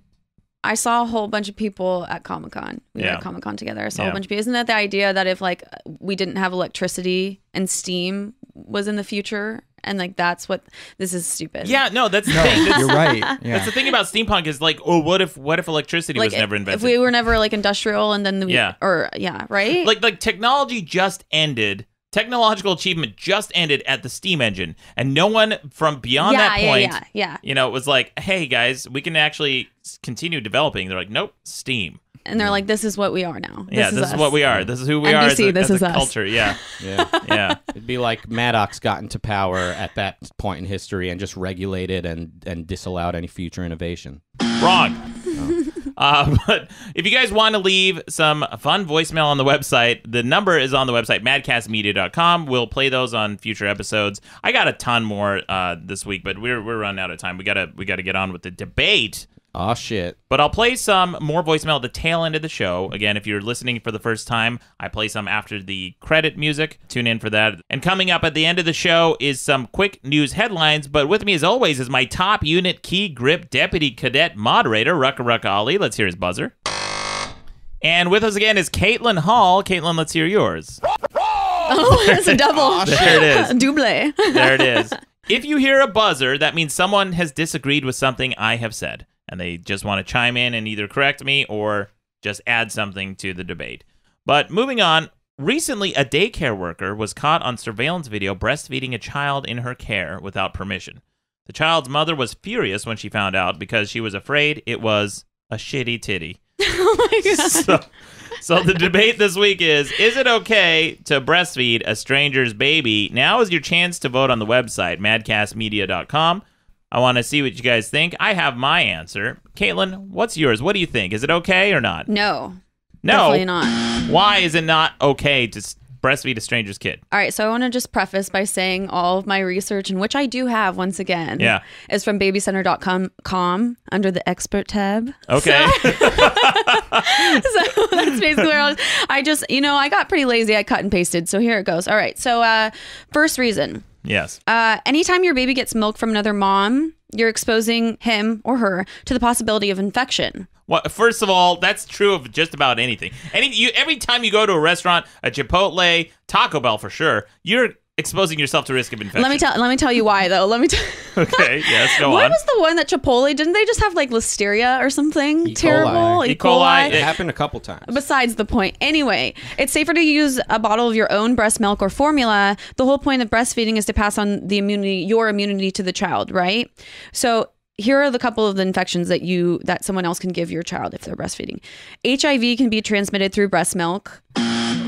I saw a whole bunch of people at Comic-Con. We were at Comic-Con together. I saw a whole bunch of people. Isn't that the idea that if like we didn't have electricity and steam was in the future? And like that's what this is stupid. Yeah, no, that's the thing. You're right. Yeah. That's the thing about steampunk is like, oh, what if electricity was never invented? If we were never like industrial and then right? Like technology just ended. Technological achievement just ended at the steam engine, and no one from beyond that point, was like, hey guys, we can actually continue developing. They're like, nope, steam. And they're like, this is what we are now. This is what we are. This is who we are as a culture. Yeah. Yeah. It'd be like Maddox got into power at that point in history and just regulated and disallowed any future innovation. Wrong. But if you guys want to leave some fun voicemail on the website, the number is on the website, madcastmedia.com. We'll play those on future episodes. I got a ton more this week, but we're running out of time. We gotta get on with the debate. Oh, shit. But I'll play some more voicemail at the tail end of the show. Again, if you're listening for the first time, I play some after the credit music. Tune in for that. And coming up at the end of the show is some quick news headlines. But with me, as always, is my top unit key grip deputy cadet moderator, Rucka Ali. Let's hear his buzzer. And with us again is Caitlin Hall. Caitlin, let's hear yours. Oh, it's a double. There it is. Double. There it is. If you hear a buzzer, that means someone has disagreed with something I have said, and they just want to chime in and either correct me or just add something to the debate. But moving on, recently a daycare worker was caught on surveillance video breastfeeding a child in her care without permission. The child's mother was furious when she found out because she was afraid it was a shitty titty. Oh my God. So the debate this week is it okay to breastfeed a stranger's baby? Now is your chance to vote on the website, madcastmedia.com. I want to see what you guys think. I have my answer. Caitlin, what's yours? What do you think? Is it okay or not? No. No. Definitely not. Why is it not okay to breastfeed a stranger's kid? All right, so I want to just preface by saying all of my research, and which I do have once again, is from babycenter.com under the expert tab. Okay. So that's basically where I just, I got pretty lazy. I cut and pasted. So here it goes. All right, so first reason. Yes. Anytime your baby gets milk from another mom, you're exposing him or her to the possibility of infection. Well, first of all, that's true of just about anything. Every time you go to a restaurant, a Chipotle, Taco Bell for sure, you're exposing yourself to risk of infection. Let me tell you why though. Okay, yes, go on. What was the one that Chipotle, didn't they just have like listeria or something terrible? E. coli. It happened a couple times. Besides the point. Anyway, it's safer to use a bottle of your own breast milk or formula. The whole point of breastfeeding is to pass on your immunity to the child, right? So here are the couple of the infections that someone else can give your child if they're breastfeeding. HIV can be transmitted through breast milk.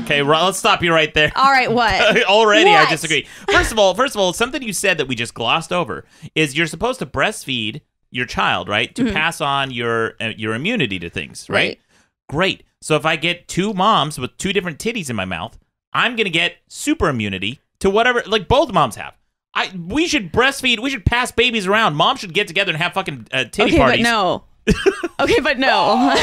Okay, let's stop you right there. All right, what? Already, What? I disagree. First of all, something you said that we just glossed over is you're supposed to breastfeed your child, right? To pass on your immunity to things, right? Great. So if I get two moms with two different titties in my mouth, I'm going to get super immunity to whatever, like both moms have. We should breastfeed. We should pass babies around. Moms should get together and have fucking titty parties. But no. Okay, but no.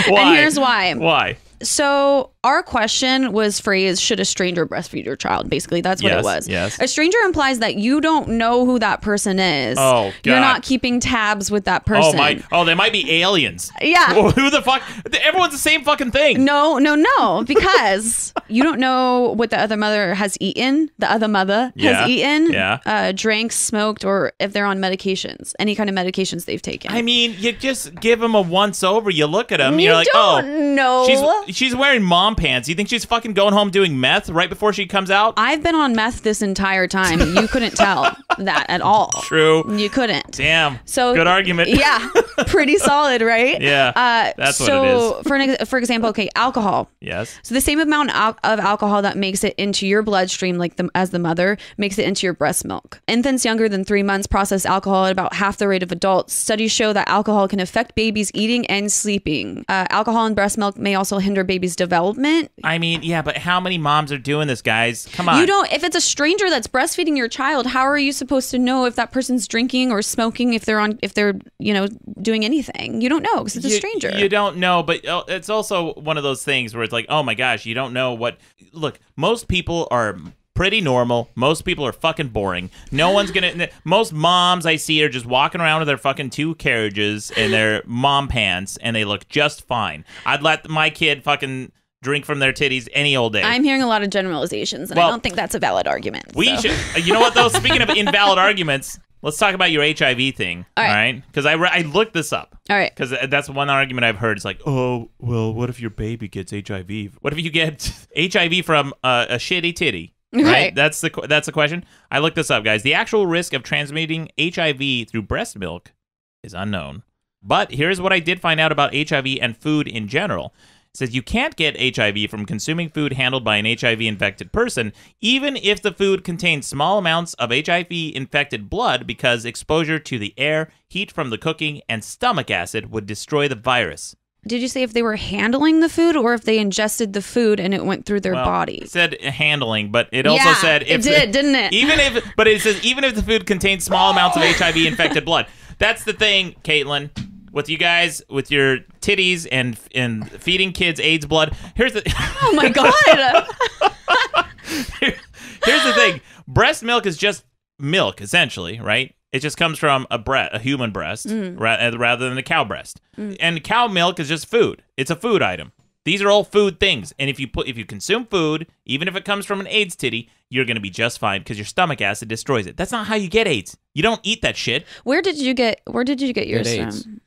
Why? And here's why. Why? So our question was phrased, should a stranger breastfeed your child? Basically, that's what it was. Yes. A stranger implies that you don't know who that person is. Oh, God. You're not keeping tabs with that person. Oh, they might be aliens. Yeah. Well, who the fuck? Everyone's the same fucking thing. No, because you don't know what the other mother has eaten, drank, smoked, or if they're on medications, any kind of medications they've taken. I mean, you just give them a once over. You look at them, you're like, don't know. She's wearing mom pants. You think she's fucking going home doing meth right before she comes out? I've been on meth this entire time. You couldn't tell that at all. True. You couldn't. Damn. So good argument. Yeah. Pretty solid, right? Yeah. That's what it is. For example, okay, alcohol. Yes. So the same amount of alcohol that makes it into your bloodstream, as the mother, makes it into your breast milk. Infants younger than 3 months process alcohol at about half the rate of adults. Studies show that alcohol can affect babies' eating and sleeping. Alcohol in breast milk may also hinder babies' development. I mean, yeah, but how many moms are doing this, guys? Come on. You don't. If it's a stranger that's breastfeeding your child, how are you supposed to know if that person's drinking or smoking? If they're doing anything, you don't know because it's a stranger. You don't know, but it's also one of those things where it's like, oh my gosh, you don't know what. Look, most people are pretty normal. Most people are fucking boring. No one's gonna. Most moms I see are just walking around with their fucking 2 carriages and their mom pants, and they look just fine. I'd let my kid fucking drink from their titties any old day. I'm hearing a lot of generalizations, and I don't think that's a valid argument. We should. You know what though? Speaking of invalid arguments, let's talk about your HIV thing. All right? Because I looked this up. All right. Because that's one argument I've heard. It's like, oh, well, what if your baby gets HIV? What if you get HIV from a shitty titty? Right? That's the question. I looked this up, guys. The actual risk of transmitting HIV through breast milk is unknown. But here's what I did find out about HIV and food in general. It says you can't get HIV from consuming food handled by an HIV-infected person, even if the food contains small amounts of HIV-infected blood, because exposure to the air, heat from the cooking, and stomach acid would destroy the virus. Did you say if they were handling the food or if they ingested the food and it went through their body? It said handling, but it also said if didn't it? But it says even if the food contains small amounts of HIV-infected blood. That's the thing, Caitlin. With you guys, with your titties and feeding kids AIDS blood. Here's the. Oh my God. Here's the thing. Breast milk is just milk, essentially, right? It just comes from a human breast rather than a cow breast. And cow milk is just food. It's a food item. These are all food things. And if you consume food, even if it comes from an AIDS titty, you're going to be just fine because your stomach acid destroys it. That's not how you get AIDS. You don't eat that shit. Where did you get yours from?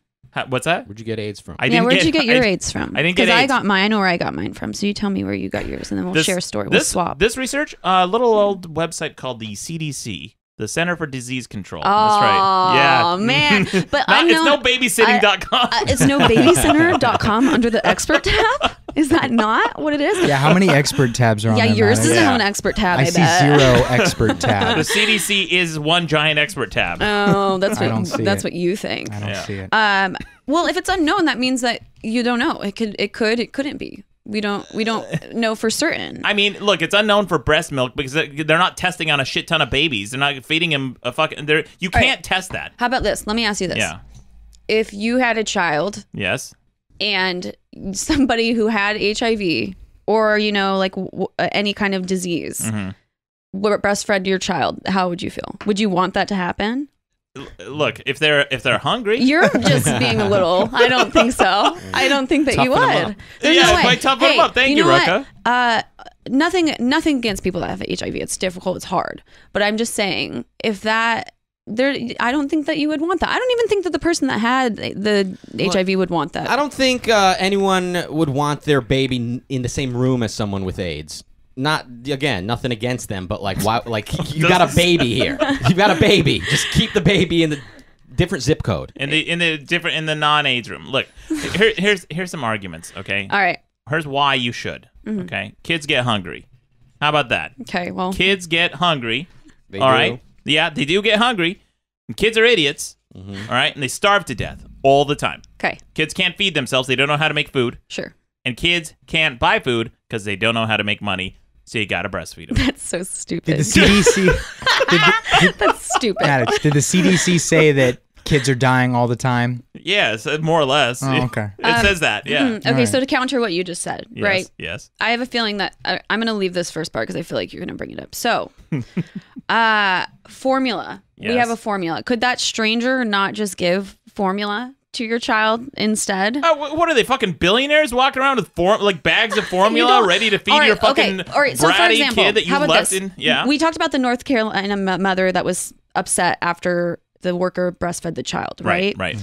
What's that? Where'd you get AIDS from? Where'd you get your AIDS from? I didn't get AIDS. Because I got mine. I know where I got mine from. So you tell me where you got yours, and then we'll share a story. We'll swap. This research, a little old website called the CDC, The Center for Disease Control. Oh, that's right. Yeah. Man. But it's no babysitting.com. It's no babycenter.com under the expert tab? Is that not what it is? Yeah, how many expert tabs are on Yeah, there, yours Maddox? doesn't have an expert tab, I see bet. 0 expert tabs. The CDC is one giant expert tab. Oh, that's I don't see that's it. what you think. I don't see it. Well, if it's unknown, that means that you don't know. It couldn't be. We don't know for certain. I mean, look, it's unknown for breast milk because they're not testing on a shit ton of babies. They're not feeding them a fucking. You can't test that. How about this? Let me ask you this. Yeah. If you had a child Yes. and somebody who had HIV or like any kind of disease breastfed your child, how would you feel? Would you want that to happen? Look, if they're hungry, you're just being a little. I don't think so. I don't think that you would. There's no way. Toughen them up. Thank you, know Rucka. Nothing against people that have HIV. It's difficult. It's hard. But I'm just saying, if that I don't think that you would want that. I don't even think that the person that had the HIV would want that. I don't think anyone would want their baby in the same room as someone with AIDS. Not again, nothing against them, but like, why? Like, you got a baby here. You got a baby. Just keep the baby in the different zip code. In the non-AIDS room. Look, here's some arguments. Okay. All right. Here's why you should. Okay. Kids get hungry. How about that? Okay. Well, kids get hungry. They all do. right. Yeah, they do get hungry. And kids are idiots. All right, and they starve to death all the time. Okay. Kids can't feed themselves. They don't know how to make food. Sure. And kids can't buy food because they don't know how to make money. So you gotta breastfeed them. That's so stupid. Did the CDC? That's stupid. Maddox, did the CDC say that kids are dying all the time? Yes, more or less. Oh, okay. It says that. Yeah. Okay, so to counter what you just said, Yes, right? Yes. I have a feeling that I'm going to leave this first part because I feel like you're going to bring it up. So, formula. We Yes. have a formula. Could that stranger not just give formula to your child instead? What are they, fucking billionaires walking around with bags of formula ready to feed your fucking bratty kid that you left in? Yeah. We talked about the North Carolina mother that was upset after the worker breastfed the child, right? Right.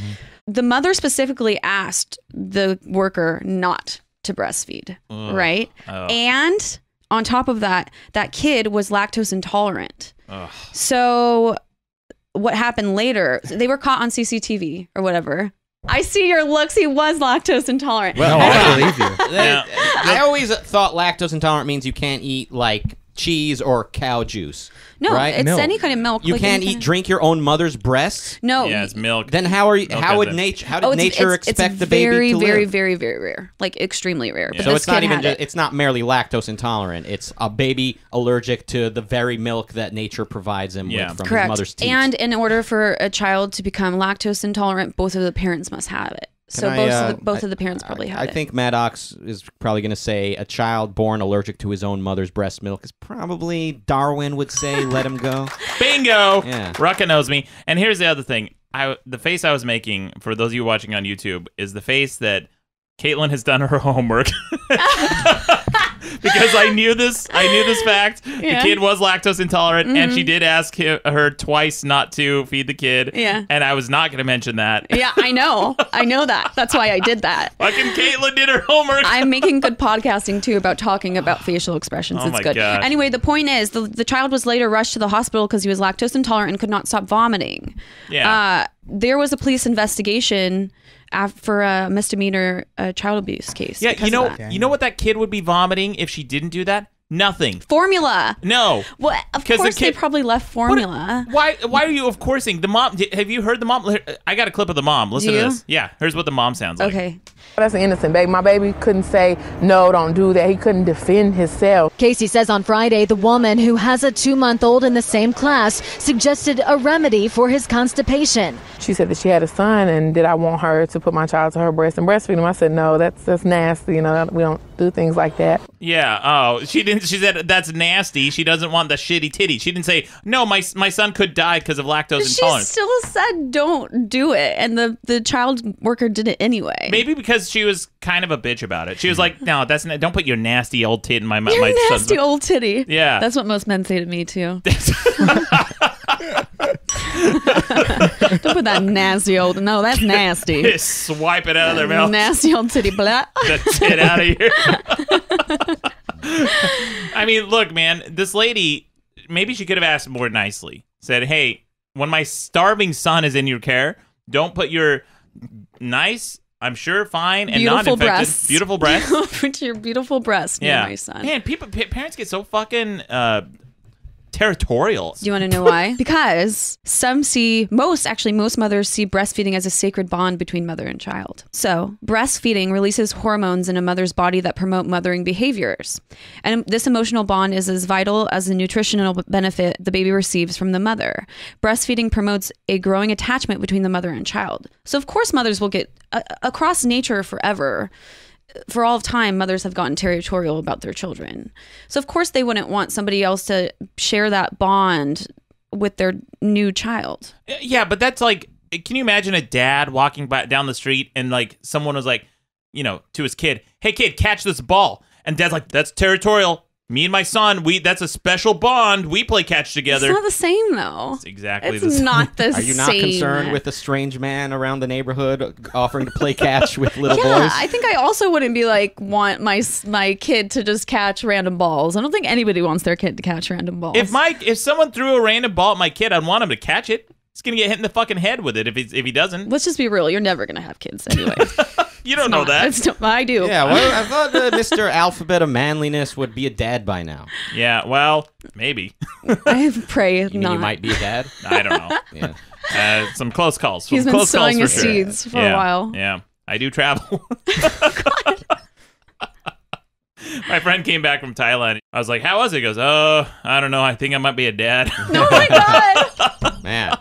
The mother specifically asked the worker not to breastfeed, right? Oh. And on top of that, that kid was lactose intolerant. Ugh. So what happened later, they were caught on CCTV or whatever. I see your looks. He was lactose intolerant. Well, I believe you. I always thought lactose intolerant means you can't eat like cheese or cow juice. No, right? it's any kind of milk. You like can't any eat, kind drink your own mother's breasts. No. Yeah, it's milk. Then how are you? Milk How would has it. nature? How did nature expect it's the baby to very, live? very, very rare. Like extremely rare. Yeah. But So this it's not kid even. had it. It's not merely lactose intolerant. It's a baby allergic to the very milk that nature provides him with from Correct. his mother's teat. And in order for a child to become lactose intolerant, both of the parents must have it. So both of the parents probably had it. I think Maddox is probably going to say a child born allergic to his own mother's breast milk is probably, Darwin would say, let him go. Bingo! Yeah. Rucka knows me. And here's the other thing. The face I was making, for those of you watching on YouTube, is the face that Caitlin has done her homework. Because I knew this fact. Yeah. The kid was lactose intolerant, and she did ask her twice not to feed the kid. Yeah. And I was not going to mention that. Yeah, I know. I know that. That's why I did that. Fucking Caitlin did her homework. I'm making good podcasting too about talking about facial expressions. Oh It's my good. gosh. Anyway, the point is the child was later rushed to the hospital because he was lactose intolerant and could not stop vomiting. Yeah. There was a police investigation for a misdemeanor child abuse case. Yeah, because of that. you know what that kid would be vomiting if she didn't do that? Nothing. Formula. No. Well, of 'Cause the course they kid- probably left formula. Why are you of coursing? The mom, have you heard the mom? I got a clip of the mom. Listen Do to you? this. Yeah, here's what the mom sounds like. Okay. That's an innocent baby. My baby couldn't say, no, don't do that. He couldn't defend himself. Casey says on Friday, the woman who has a 2-month-old in the same class suggested a remedy for his constipation. She said that she had a son, and did I want her to put my child to her breast and breastfeed him? I said, no, that's nasty. You know, we don't do things like that. Yeah. Oh, she didn't. She said that's nasty. She doesn't want the shitty titty. She didn't say no. My son could die because of lactose She intolerance. still said don't do it, and the child worker did it anyway. Maybe because she was kind of a bitch about it. She was like, "No, don't put your nasty old tit in my mouth." Your nasty old titty. Yeah. That's what most men say to me too. Don't put that nasty old. No, that's nasty. Just swipe it out of their mouth. Nasty old titty blah. The tit out of here. I mean, look, man, this lady, maybe she could have asked more nicely. said, hey, when my starving son is in your care, don't put your nice, I'm sure, fine, and non-infected, beautiful breasts. Put your beautiful breast near my son. Man, parents get so fucking territorial. Do you want to know why? Because most mothers see breastfeeding as a sacred bond between mother and child. So breastfeeding releases hormones in a mother's body that promote mothering behaviors. And this emotional bond is as vital as the nutritional benefit the baby receives from the mother. Breastfeeding promotes a growing attachment between the mother and child. So of course mothers will get, across nature forever, for all of time, mothers have gotten territorial about their children. So of course they wouldn't want somebody else to share that bond with their new child. Yeah, but that's like, can you imagine a dad walking down the street and like someone was like, to his kid, hey kid, catch this ball. And dad's like, that's territorial. Me and my son, that's a special bond. We play catch together. It's not the same, though. It's exactly it's the same. Not the same. Are you not concerned with a strange man around the neighborhood offering to play catch with little boys? Yeah, I think I also wouldn't be like, want my kid to just catch random balls. I don't think anybody wants their kid to catch random balls. If someone threw a random ball at my kid, I'd want him to catch it. He's going to get hit in the fucking head with it if he doesn't. Let's just be real. You're never going to have kids anyway. You don't know that. I do. Yeah, well, I thought Mr. Alphabet of Manliness would be a dad by now. Yeah, well, maybe. I pray you not. You might be a dad? I don't know. Yeah. Some close calls. He's been close sowing calls his seeds for a while. Yeah, I do travel. My friend came back from Thailand. I was like, how was it? He goes, oh, I don't know. I think I might be a dad. Oh, my God. Man.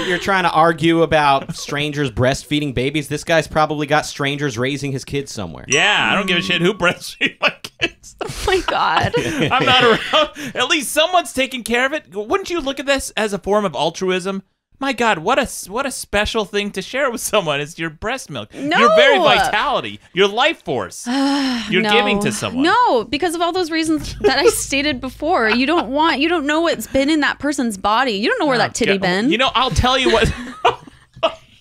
You're trying to argue about strangers breastfeeding babies. This guy's probably got strangers raising his kids somewhere. Yeah, I don't give a shit who breastfeeds my kids. Oh, my God. I'm not around. At least someone's taking care of it. Wouldn't you look at this as a form of altruism? My God, what a special thing to share with someone. It's your breast milk. No. Your very vitality. Your life force. You're giving to someone. No, because of all those reasons that I stated before. You don't know what's been in that person's body. You don't know where that titty been. I'll tell you what.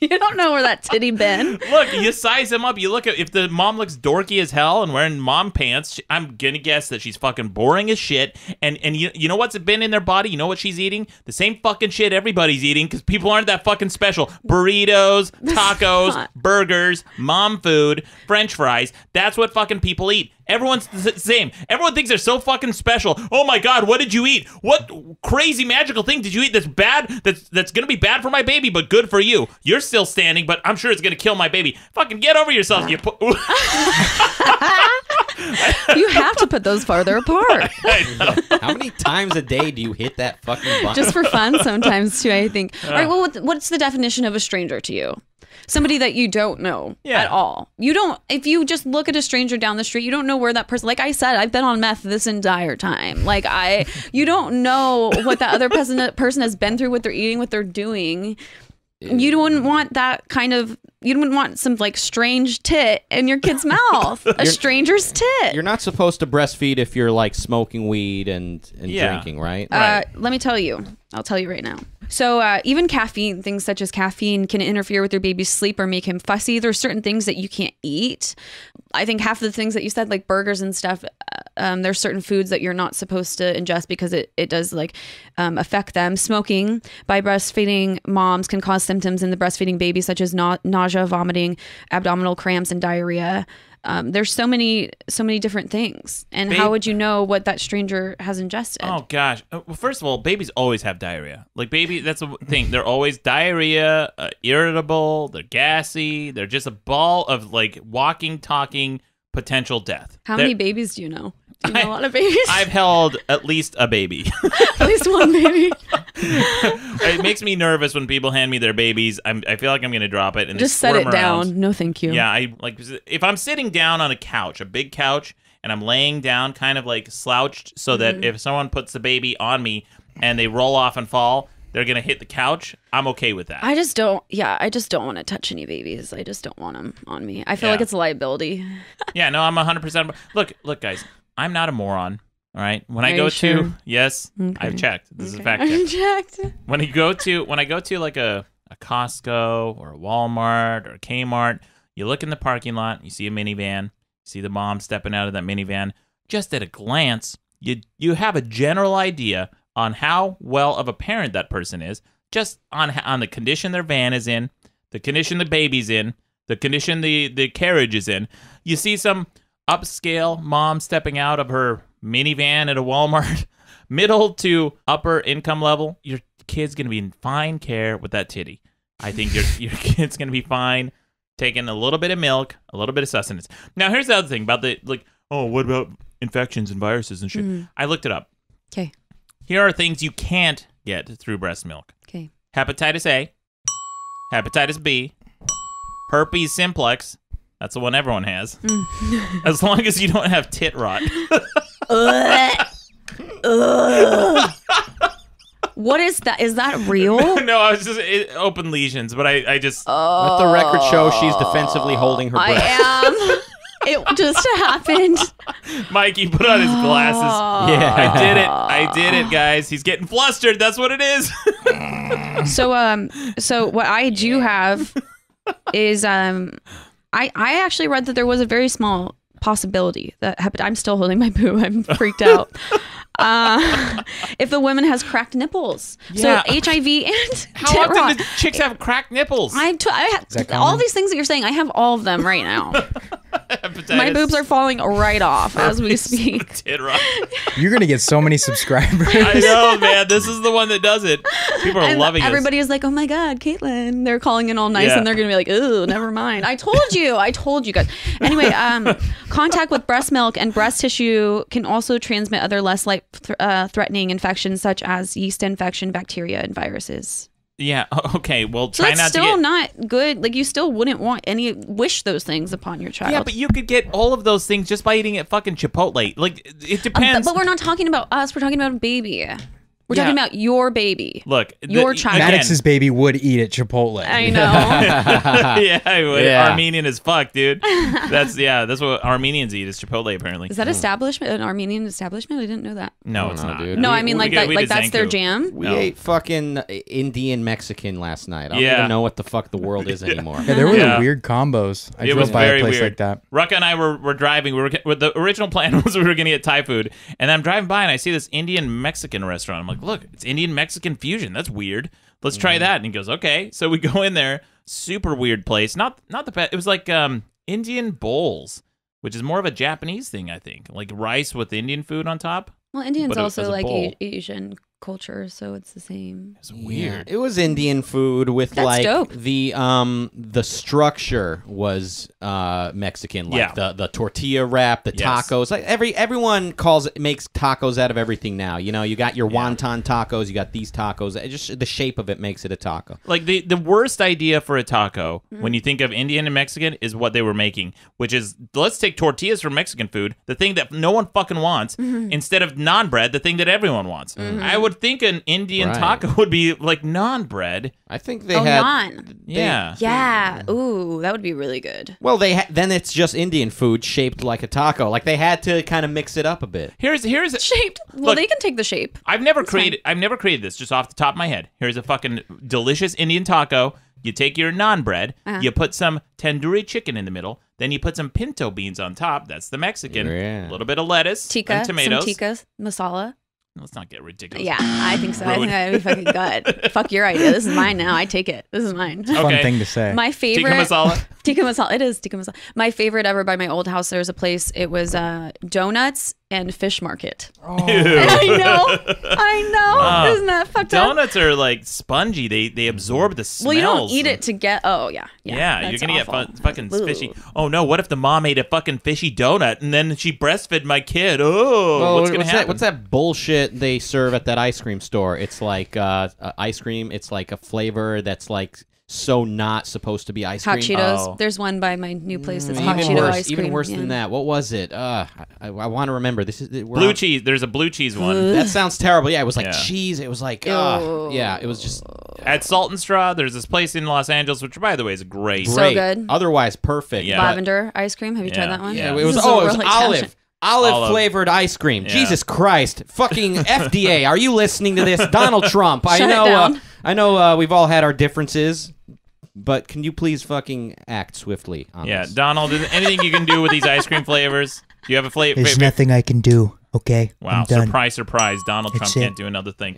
You don't know where that titty been. Look, you size them up. You look at if the mom looks dorky as hell and wearing mom pants. I'm gonna guess that she's fucking boring as shit. And you know what's been in their body? You know what she's eating? The same fucking shit everybody's eating because people aren't that fucking special. Burritos, tacos, burgers, mom food, French fries. That's what fucking people eat. Everyone's the same. Everyone thinks they're so fucking special. Oh my God, what did you eat? What crazy magical thing did you eat that's bad? That's gonna be bad for my baby, but good for you. You're still standing, but I'm sure it's gonna kill my baby. Fucking get over yourself. You have to put those farther apart. I know. How many times a day do you hit that fucking button? Just for fun sometimes too, I think. All right, well, what's the definition of a stranger to you? Somebody that you don't know at all. If you just look at a stranger down the street, you don't know where that person, like I said, I've been on meth this entire time. Like you don't know what that other person has been through, what they're eating, what they're doing. You wouldn't want that kind of, you wouldn't want some like strange tit in your kid's mouth. A stranger's tit. You're not supposed to breastfeed if you're like smoking weed and drinking, right? Let me tell you. I'll tell you right now. So even caffeine, things such as caffeine can interfere with your baby's sleep or make him fussy. There's certain things that you can't eat. I think half of the things that you said, like burgers and stuff, there's certain foods that you're not supposed to ingest because it does like affect them. Smoking by breastfeeding moms can cause symptoms in the breastfeeding baby such as nausea, vomiting, abdominal cramps, and diarrhea. There's so many different things. And how would you know what that stranger has ingested? Oh, gosh. Well, first of all, babies always have diarrhea. Like, that's the thing. They're always diarrhea, irritable, they're gassy. They're just a ball of, like, walking, talking, potential death. How many babies do you know? Do you know a lot of babies? I've held at least a baby. At least one baby. It makes me nervous when people hand me their babies. I feel like I'm going to drop it and just set it down. Around. No, thank you. Yeah, if I'm sitting down on a couch, a big couch, and I'm laying down kind of like slouched so that if someone puts the baby on me and they roll off and fall, they're going to hit the couch, I'm okay with that. I just don't want to touch any babies. I just don't want them on me. I feel like it's a liability. Yeah, no, I'm 100%. Look, guys, I'm not a moron. All right. When I go to I've checked. This is a fact check. I've checked. When I go to like a Costco or a Walmart or a Kmart, you look in the parking lot, you see a minivan, you see the mom stepping out of that minivan. Just at a glance, you have a general idea on how well of a parent that person is, just on the condition their van is in, the condition the baby's in, the condition the carriage is in. You see some upscale mom stepping out of her minivan at a Walmart, middle to upper income level, your kid's going to be in fine care with that titty. I think your kid's going to be fine taking a little bit of milk, a little bit of sustenance. Now, here's the other thing about what about infections and viruses and shit? Mm-hmm. I looked it up. Okay. Here are things you can't get through breast milk. Okay. Hepatitis A, hepatitis B, herpes simplex. That's the one everyone has. As long as you don't have tit rot. What is that? Is that real? No, I was just open lesions, but I just... Let the record show she's defensively holding her breast. I am. It just happened. Mikey put on his glasses. Yeah. I did it, guys. He's getting flustered. That's what it is. So what I do have is I actually read that there was a very small possibility that I'm still holding my boob. I'm freaked out. If the woman has cracked nipples, yeah. So HIV and how often rot. do chicks have cracked nipples? I have all these things that you're saying. I have all of them right now. My boobs are falling right off as we speak. Tit rot. You're gonna get so many subscribers. I know, man. This is the one that does it. People are loving it. Everybody is like, "Oh my god, Caitlin!" They're calling in all nice, and they're gonna be like, "Ooh, never mind." I told you guys. Anyway, contact with breast milk and breast tissue can also transmit other less life-threatening infections such as yeast infection, bacteria, and viruses. Yeah. Okay. Well, So try that's not still to get. not good. Like, you still wouldn't wish those things upon your child. Yeah, but you could get all of those things just by eating at fucking Chipotle. Like, it depends. But we're not talking about us. We're talking about a baby. We're talking about your baby. Look, your child. Maddox's baby would eat at Chipotle. I know. Yeah, I would. Yeah. Armenian as fuck, dude. That's what Armenians eat is Chipotle, apparently. Is that an Armenian establishment? I didn't know that. No, it's not, dude. No, I mean like that's their Zanku. jam. We ate fucking Indian Mexican last night. I don't Yeah. even know what the fuck the world is anymore. Yeah, there were weird combos. I It was drove by a very place weird. like that. Rucka and I were driving. The original plan was we were going to get Thai food, and I'm driving by and I see this Indian Mexican restaurant. I'm like, look, it's Indian Mexican fusion. That's weird. Let's try that. And he goes, okay. So we go in there. Super weird place. Not the best. It was like Indian bowls, which is more of a Japanese thing, I think. Like rice with Indian food on top. Well, Indians But also as a like bowl. Asian culture, so it's the same. It's weird. It was Indian food with That's like dope. the structure was Mexican, like Yeah. the tortilla wrap, the Yes. tacos. Like everyone makes tacos out of everything now. You know, you got your wonton tacos, you got these tacos. Just the shape of it makes it a taco. Like the worst idea for a taco when you think of Indian and Mexican is what they were making, which is let's take tortillas from Mexican food, the thing that no one fucking wants, instead of naan bread, the thing that everyone wants. I would think an Indian Right. taco would be like naan bread. I think they had naan. Yeah. Yeah. Ooh, that would be really good. Well, then it's just Indian food shaped like a taco. Like they had to kind of mix it up a bit. Here's Shaped. Well, Look, they can take the shape. I've never created this just off the top of my head. Here's a fucking delicious Indian taco. You take your naan bread, you put some tandoori chicken in the middle, then you put some pinto beans on top. That's the Mexican. Yeah. A little bit of lettuce Tikka, and tomatoes. some tikka masala. Let's not get ridiculous. Yeah, I think so. I Ruined. think that'd be fucking good. Fuck your idea. This is mine now. I take it. This is mine. Fun thing to say. My favorite Tikka masala. Tikka masala. It is tikka masala. My favorite ever by my old house. There's a place. It was donuts and fish market. Ew. I know. Isn't that fucked up? Donuts are like spongy. They absorb the smells. Well, you don't eat it to get. Oh yeah. Yeah, you're that's gonna awful. get fucking Ooh. fishy. Oh no! What if the mom ate a fucking fishy donut and then she breastfed my kid? Oh, what's gonna happen? What's that bullshit they serve at that ice cream store? It's like ice cream. It's like a flavor that's like so not supposed to be ice Hot cream. Cheetos. Oh. There's one by my new place that's hot Even Cheeto worse, ice cream. even worse than that. What was it? I want to remember. This is Blue cheese. There's a blue cheese one. That sounds terrible. Yeah, it was like Yeah. cheese. It was like Ew. yeah, it was just At Salt and Straw, there's this place in Los Angeles, which by the way is great. So great. good. Otherwise perfect. Yeah. but- Lavender ice cream. Have you tried Yeah. that one? Yeah, Yeah. it was This is a it was really olive. passionate- Olive flavored ice cream. Yeah. Jesus Christ. Fucking FDA. Are you listening to this? Donald Trump. Shut it down. I know we've all had our differences, but can you please fucking act swiftly on Yeah, this? Donald, is there anything you can do with these ice cream flavors? Do you have a flavor? There's nothing I can do. Okay. Wow. I'm done. Surprise, surprise. Donald Trump That's it. can't do another thing.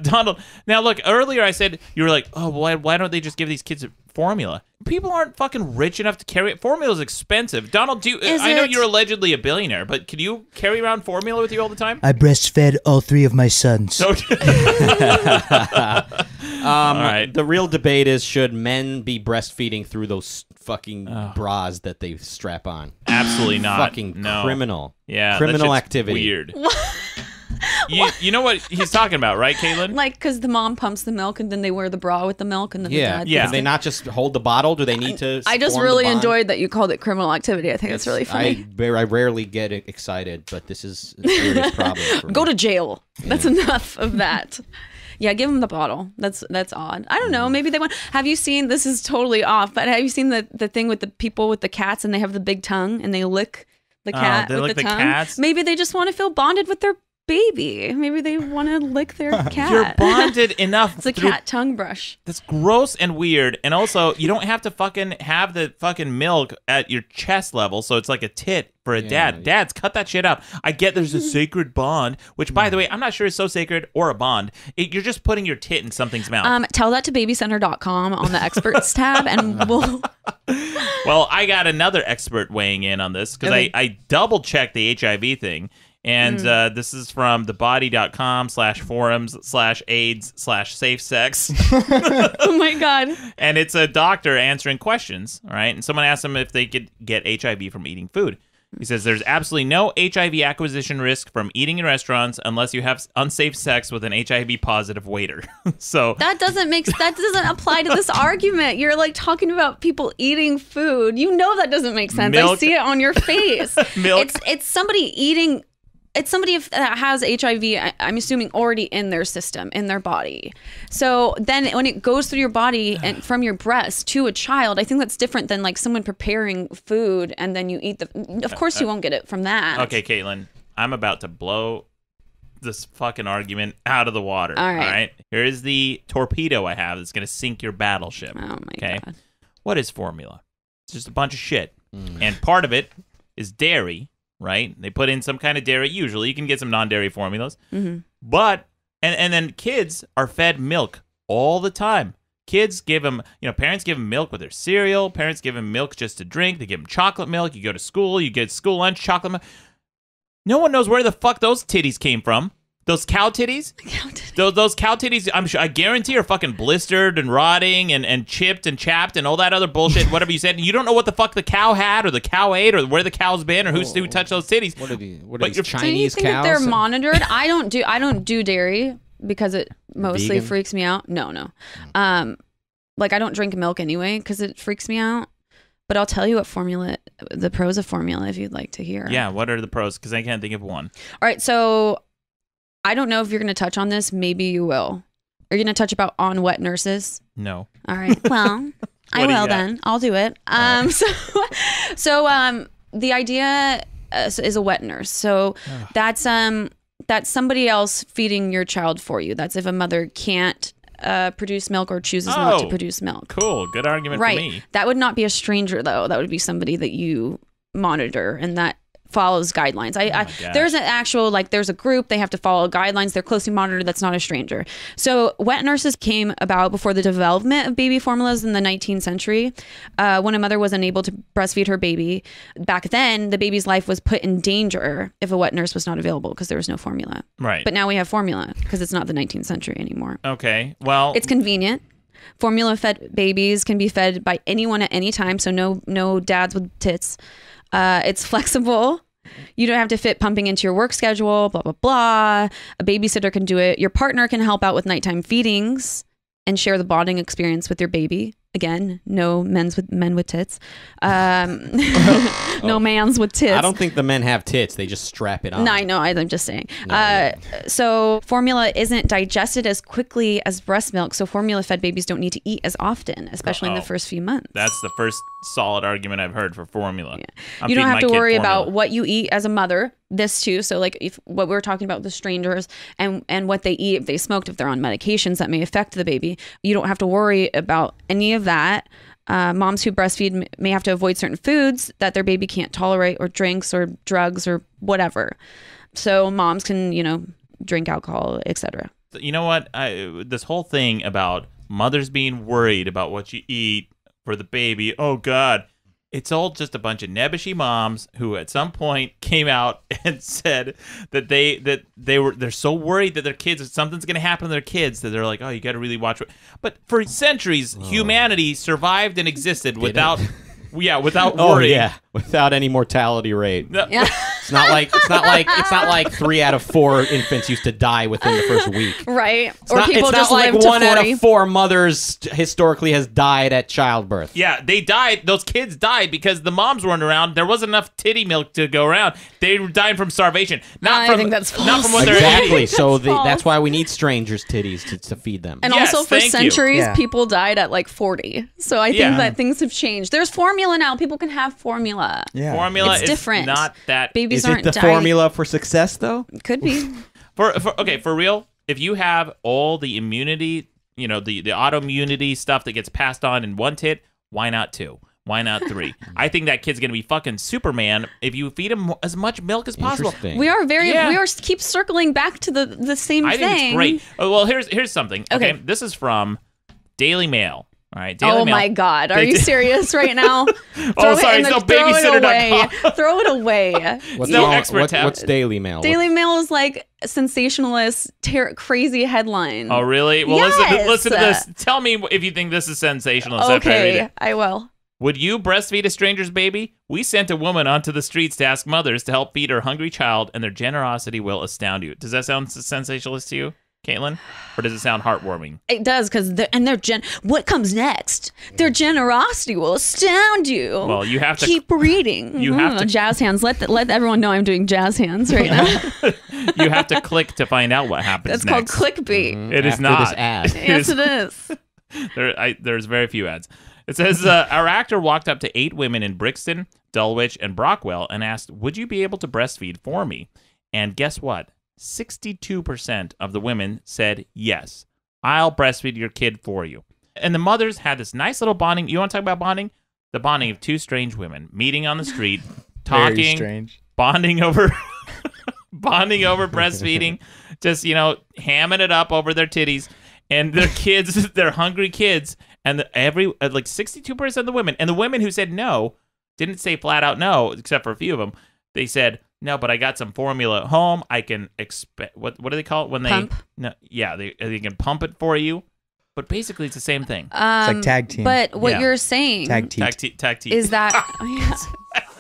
Donald, now look, earlier I said, you were like, oh, why don't they just give these kids formula? People aren't fucking rich enough to carry it. Formula is expensive. Donald, I know you're allegedly a billionaire, but can you carry around formula with you all the time? I breastfed all 3 of my sons. All right. The real debate is, should men be breastfeeding through those fucking bras that they strap on? Absolutely not. Fucking criminal. Yeah. Criminal that shit's activity. Weird. You know what he's talking about, right, Caitlin? Like, because the mom pumps the milk and then they wear the bra with the milk and then the dad. Do they not just hold the bottle? Do they need to? I just form really the bond? enjoyed that you called it criminal activity. I think it's really funny. I rarely get excited, but this is a serious problem for me. Go to jail. That's enough of that. Yeah, give them the bottle. That's odd. I don't know. Maybe they want. Have you seen? This is totally off. But have you seen the thing with the people with the cats and they have the big tongue and they lick the cat they with lick the the tongue? cats? Maybe they just want to feel bonded with their baby. Maybe they want to lick their cat. You're bonded enough. It's a cat tongue brush. That's gross and weird. And also, you don't have to fucking have the fucking milk at your chest level, so it's like a tit for a dad. Dads, cut that shit out. I get there's a sacred bond, which, by the way, I'm not sure is so sacred or a bond. You're just putting your tit in something's mouth. Tell that to babycenter.com on the experts tab, and we'll... Well, I got another expert weighing in on this, because I double-checked the HIV thing. And this is from thebody.com/forums/AIDS/safe sex. Oh my God. And it's a doctor answering questions, all right? And someone asked him if they could get HIV from eating food. He says there's absolutely no HIV acquisition risk from eating in restaurants unless you have unsafe sex with an HIV positive waiter. So that doesn't apply to this argument. You're like talking about people eating food. You know that doesn't make sense. Milk. I see it on your face. Milk. It's somebody eating. It's somebody that has HIV, I'm assuming, already in their system, in their body. So then when it goes through your body and from your breast to a child, I think that's different than like someone preparing food and then you eat the... Of course you won't get it from that. Okay, Caitlin, I'm about to blow this fucking argument out of the water. All right. Here's the torpedo I have that's going to sink your battleship. Oh, my God. What is formula? It's just a bunch of shit. And part of it is dairy. Right? They put in some kind of dairy. Usually, you can get some non-dairy formulas. Mm-hmm. But, and then kids are fed milk all the time. Kids give them, parents give them milk with their cereal. Parents give them milk just to drink. They give them chocolate milk. You go to school, you get school lunch, chocolate milk. No one knows where the fuck those titties came from. Those cow titties? Those cow titties, I guarantee, are fucking blistered and rotting and chipped and chapped and all that other bullshit, whatever you said. You don't know what the fuck the cow had or the cow ate or where the cow's been or who touched those titties. What are these Chinese do you think cows? that they're monitored? I don't do dairy because it mostly Vegan? freaks me out. No. Like I don't drink milk anyway because it freaks me out. But I'll tell you the pros of formula if you'd like to hear. Yeah, what are the pros? Because I can't think of one. All right, so I don't know if you're going to touch on this. Maybe you will. Are you going to touch about on wet nurses? No. All right. Well, I will then. I'll do it. So the idea is a wet nurse. So that's somebody else feeding your child for you. That's if a mother can't produce milk or chooses not to produce milk. Cool. Good argument for me. That would not be a stranger, though. That would be somebody that you monitor and that follows guidelines. There's an actual, there's a group, they have to follow guidelines, they're closely monitored, that's not a stranger. So wet nurses came about before the development of baby formulas in the 19th century. When a mother was unable to breastfeed her baby, back then the baby's life was put in danger if a wet nurse was not available because there was no formula. Right. But now we have formula because it's not the 19th century anymore. Okay, well... It's convenient. Formula-fed babies can be fed by anyone at any time, so no dads with tits. It's flexible. You don't have to fit pumping into your work schedule, blah, blah, blah. A babysitter can do it. Your partner can help out with nighttime feedings and share the bonding experience with your baby. Again, no men with tits. No mans with tits. I don't think the men have tits. They just strap it on. No, I know. I'm just saying. So formula isn't digested as quickly as breast milk. So formula-fed babies don't need to eat as often, especially in the first few months. That's the first solid argument I've heard for formula. Yeah. You don't have to worry about what you eat as a mother. This too. So if what we were talking about, the strangers and what they eat, if they smoked, if they're on medications that may affect the baby, you don't have to worry about any of that. Moms who breastfeed may have to avoid certain foods that their baby can't tolerate or drinks or drugs or whatever. so moms can, drink alcohol, etc. You know what? This whole thing about mothers being worried about what you eat for the baby. Oh God. It's all just a bunch of nebbishy moms who at some point came out and said that they're so worried that their kids, something's going to happen to their kids, that they're like, oh, you got to really watch. But for centuries, humanity survived and existed without without worry. Oh yeah, without any mortality rate. No. Yeah. It's not like 3 out of 4 infants used to die within the first week. Right. It's not like 1 out of 4 mothers historically has died at childbirth. Yeah, they died. Those kids died because the moms weren't around. There wasn't enough titty milk to go around. They died from starvation. I think that's false. Not from what they're Exactly. eating. So that's why we need strangers' titties to feed them. And also for centuries, people died at like 40. So I think that things have changed. There's formula now. People can have formula. Yeah. Formula it's is different. not that. Babies Is it aren't the dying. formula for success, though? Could be. For real, if you have all the immunity, the autoimmunity stuff that gets passed on in one tit, why not 2? Why not 3? I think that kid's gonna be fucking Superman if you feed him as much milk as possible. We are keep circling back to the same I thing. think it's great. Oh, well, here's something. Okay, this is from Daily Mail. All right, Daily Mail. My God. Are you serious right now? Sorry, it's no babysitter.com. Throw it away. What's Daily Mail? Daily Mail is like sensationalist, crazy headline. Oh, really? Well, yes. listen to this. Tell me if you think this is sensationalist. After I read Okay, it. I will. Would you breastfeed a stranger's baby? We sent a woman onto the streets to ask mothers to help feed her hungry child, and their generosity will astound you. Does that sound sensationalist to you, Caitlin? Or does it sound heartwarming? It does, because what comes next? Their generosity will astound you. Well, you have to keep reading. You have to jazz hands. Let everyone know I'm doing jazz hands right now. You have to click to find out what happens. That's next. called clickbait. It is After not. this ad. Yes, it is. There's very few ads. It says, our actor walked up to 8 women in Brixton, Dulwich, and Brockwell and asked, would you be able to breastfeed for me? And guess what? 62% of the women said, yes, I'll breastfeed your kid for you. And the mothers had this nice little bonding. You want to talk about bonding? The bonding of 2 strange women meeting on the street, talking, Very strange. bonding over breastfeeding, just, hamming it up over their titties. And their kids, their hungry kids, and like 62% of the women, and the women who said no didn't say flat out no, except for a few of them. They said no, but I got some formula at home. I can expect what do they call it when pump? They can pump it for you. But basically, it's the same thing. It's like tag team. But what you're saying tag team is that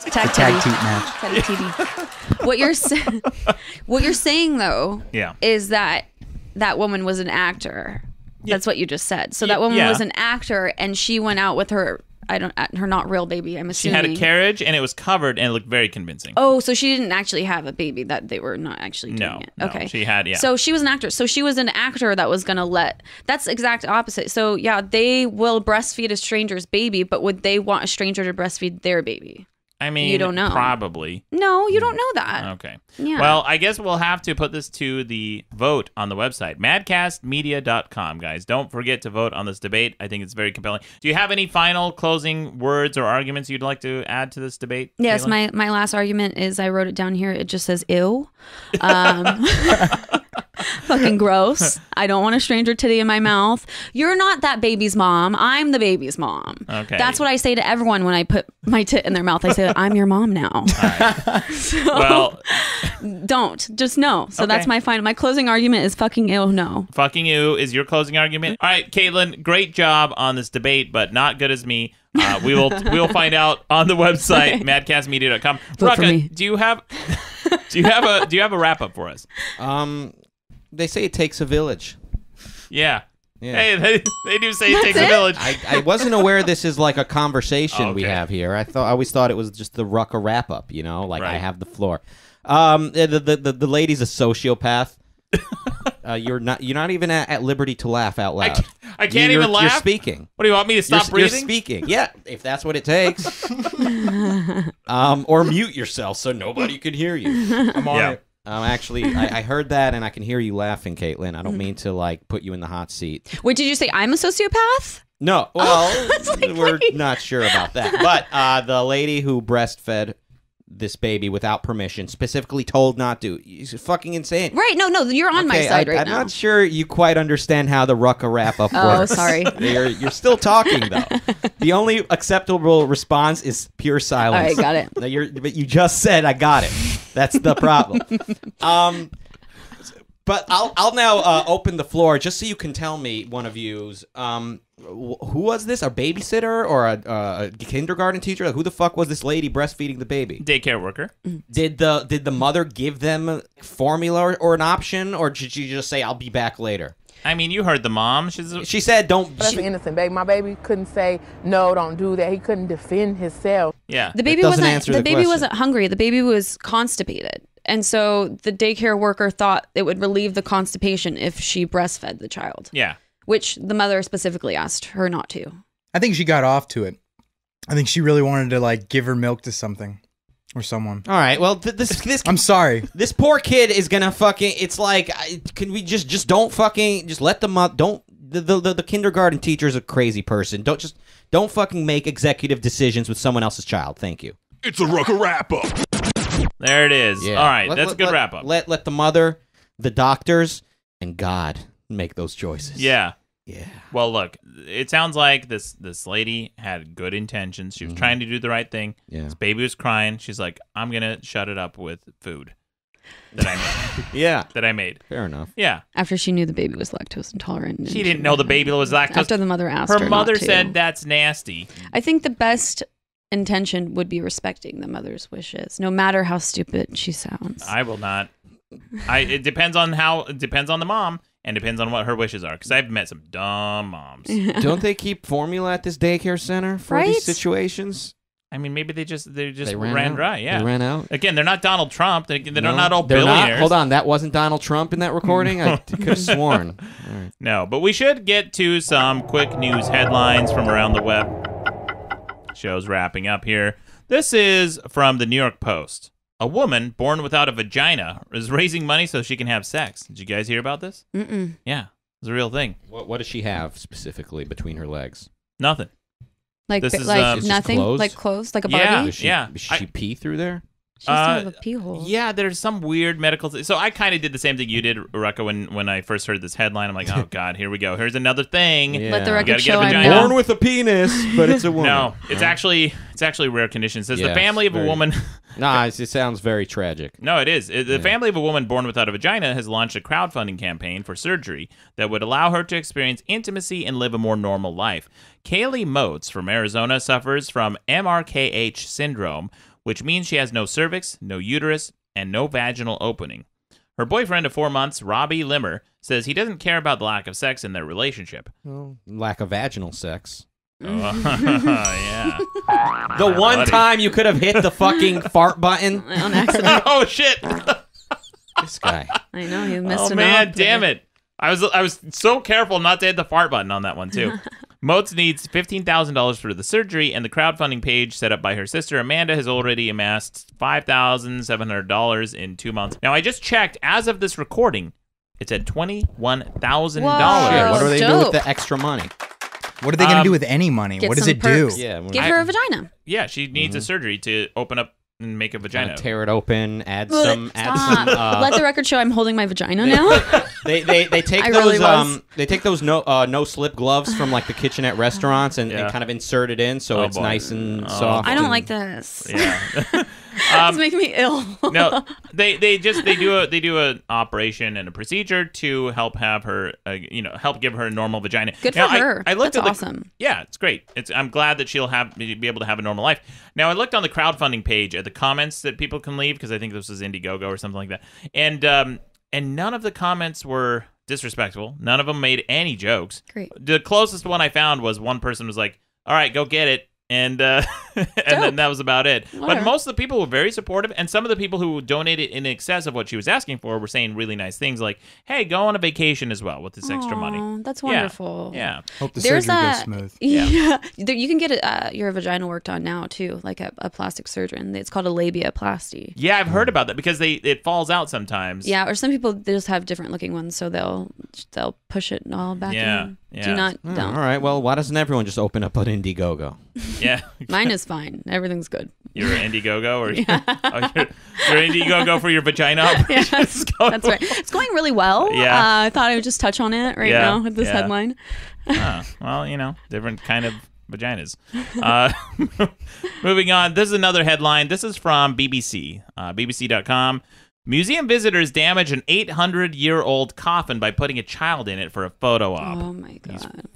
tag team match. Tag TV. What you're saying though, is that woman was an actor. That's what you just said. So that woman was an actor, and she went out with her not real baby, I'm assuming. She had a carriage, and it was covered, and it looked very convincing. Oh, so she didn't actually have a baby, that they were not actually doing it. Okay. No, she had, So she was an actor. So she was an actor that was going to that's exact opposite. So yeah, they will breastfeed a stranger's baby, but would they want a stranger to breastfeed their baby? I mean, you don't know. Probably. No, you don't know that. Okay. Yeah. Well, I guess we'll have to put this to the vote on the website, madcastmedia.com, guys. Don't forget to vote on this debate. I think it's very compelling. Do you have any final closing words or arguments you'd like to add to this debate? Yes, Caitlin? my last argument is, I wrote it down here. It just says ew. Fucking gross. I don't want a stranger titty in my mouth. You're not that baby's mom. I'm the baby's mom. Okay. That's what I say to everyone when I put my tit in their mouth. I say, I'm your mom now. So, don't. Just no. So that's my final. My closing argument is fucking ew, no. Fucking ew is your closing argument. All right, Caitlin, great job on this debate, but not good as me. We'll find out on the website, madcastmedia.com. Rucka, do you have a wrap up for us? They say it takes a village. Yeah. Hey, they do say it takes a village. I wasn't aware this is like a conversation we have here. I always thought it was just the Rucka wrap up, I have the floor. The lady's a sociopath. You're not even at liberty to laugh out loud. I can't even laugh? You're speaking. What do you want me to stop breathing? You're speaking. Yeah, if that's what it takes. Or mute yourself so nobody can hear you. I'm on it. Actually, I heard that, and I can hear you laughing, Caitlin. I don't mean to put you in the hot seat. Wait, did you say I'm a sociopath? No. Well, we're not sure about that. But the lady who breastfed this baby without permission, specifically told not to. It's fucking insane. Right? No, you're on my side right now. I'm not sure you quite understand how the Rucka wrap-up works. Oh, sorry. You're still talking, though. The only acceptable response is pure silence. All right, got it. But you just said, I got it. That's the problem. But I'll now open the floor just so you can tell me, one of yous, who was this? A babysitter or a kindergarten teacher? Like, who the fuck was this lady breastfeeding the baby? Daycare worker. Did the mother give them formula or an option, or did she just say, I'll be back later? I mean, you heard the mom. She said, don't. That's an innocent baby. My baby couldn't say, no, don't do that. He couldn't defend himself. Yeah. The baby wasn't hungry. The baby was constipated. And so the daycare worker thought it would relieve the constipation if she breastfed the child. Yeah. Which the mother specifically asked her not to. I think she got off to it. I think she really wanted to like give her milk to something or someone. All right. Well, this I'm sorry. This poor kid is gonna fucking. It's like, can we just don't fucking just let them up? Don't the kindergarten teacher's a crazy person. Don't fucking make executive decisions with someone else's child. Thank you. It's a Rucka wrap up. There it is. Yeah. All right, that's a good wrap up. Let the mother, the doctors, and God make those choices. Yeah. Yeah. Well, look, it sounds like this lady had good intentions. She was trying to do the right thing. Yeah. This baby was crying. She's like, I'm going to shut it up with food that I made. Yeah. That I made. Fair enough. Yeah. After she knew the baby was lactose intolerant. She didn't know the baby was lactose. After the mother asked her Her mother not to. said that's nasty. I think the best intention would be respecting the mother's wishes, no matter how stupid she sounds. I will not. It depends on the mom, and depends on what her wishes are. Because I've met some dumb moms. Don't they keep formula at this daycare center for these situations? I mean, maybe they just They ran dry. Yeah, They ran out. Again, they're not Donald Trump. They're No, not all they're billionaires. Hold on, that wasn't Donald Trump in that recording? I could have sworn. All right. No, but we should get to some quick news headlines from around the web. Show's wrapping up here. This is from the New York Post. A woman born without a vagina is raising money so she can have sex. Did you guys hear about this? Mm-mm. Yeah, it's a real thing. What does she have specifically between her legs? Nothing. Like This is, nothing, closed? like closed, like a Barbie. Does she pee through there? She has to have a pee hole. Yeah, there's some weird medical. So I kind of did the same thing you did, Rucka, when I first heard this headline. I'm like, oh god, here we go. Here's another thing. Yeah. Let the You record gotta get show a I'm vagina. Born with a penis, but it's a woman. No, it's Right? actually rare condition. It says the Yes, family of a very- woman. Nah, it sounds very tragic. No, it is. The family of a woman born without a vagina has launched a crowdfunding campaign for surgery that would allow her to experience intimacy and live a more normal life. Kaylee Motes from Arizona suffers from MRKH syndrome, which means she has no cervix, no uterus, and no vaginal opening. Her boyfriend of 4 months, Robbie Limmer, says he doesn't care about the lack of sex in their relationship. Well, lack of vaginal sex. Yeah. The one Buddy. time you could have hit the fucking fart button. On accident. Oh shit! This guy. I know, you missed Oh an man, op damn there. it! I was so careful not to hit the fart button on that one too. Motes needs $15,000 for the surgery, and the crowdfunding page set up by her sister Amanda has already amassed $5,700 in 2 months. Now I just checked. As of this recording, it's at $21,000. Whoa. What are they doing with dope. the extra money? What are they going to do with any money? Get What does some it perks. do? Yeah, Give her a vagina. Yeah, she needs a surgery to open up and make a vagina. Tear it open. Add Stop. some. Let the record show I'm holding my vagina now. They take I those really was. they take those no slip gloves from like the kitchenette restaurants and Yeah. kind of insert it in so Oh, it's boy. nice and Oh. soft. I don't and- like this. Yeah. It's making me ill. No, they do an operation and a procedure to help have her, help give her a normal vagina. Good Now, for her. I looked That's at awesome. Yeah, it's great. I'm glad that she'll be able to have a normal life. Now I looked on the crowdfunding page at the comments that people can leave because I think this was Indiegogo or something like that, and none of the comments were disrespectful. None of them made any jokes. Great. The closest one I found was one person was like, "All right, go get it." And and then that was about it. But Whatever. most of the people were very supportive, and some of the people who donated in excess of what she was asking for were saying really nice things like, "Hey, go on a vacation as well with this extra money." Aw, that's Yeah. wonderful. Yeah. Hope the There's surgery a goes smooth. Yeah, you can get your vagina worked on now too, like a plastic surgeon. It's called a labiaplasty. Yeah, I've heard about that because it falls out sometimes. Yeah, or some people they just have different looking ones, so they'll push it all back Yeah. in. Yeah. Do not. Don't. All right. Well, why doesn't everyone just open up an Indiegogo? Yeah. Mine is fine. Everything's good. You're an Indiegogo, or you're Indiegogo for your vagina operations? That's right. It's going really well. Yeah. I thought I would just touch on it now with this headline. Well, different kind of vaginas. Moving on. This is another headline. This is from BBC. BBC.com. Museum visitors damage an 800-year-old coffin by putting a child in it for a photo op. Oh my god!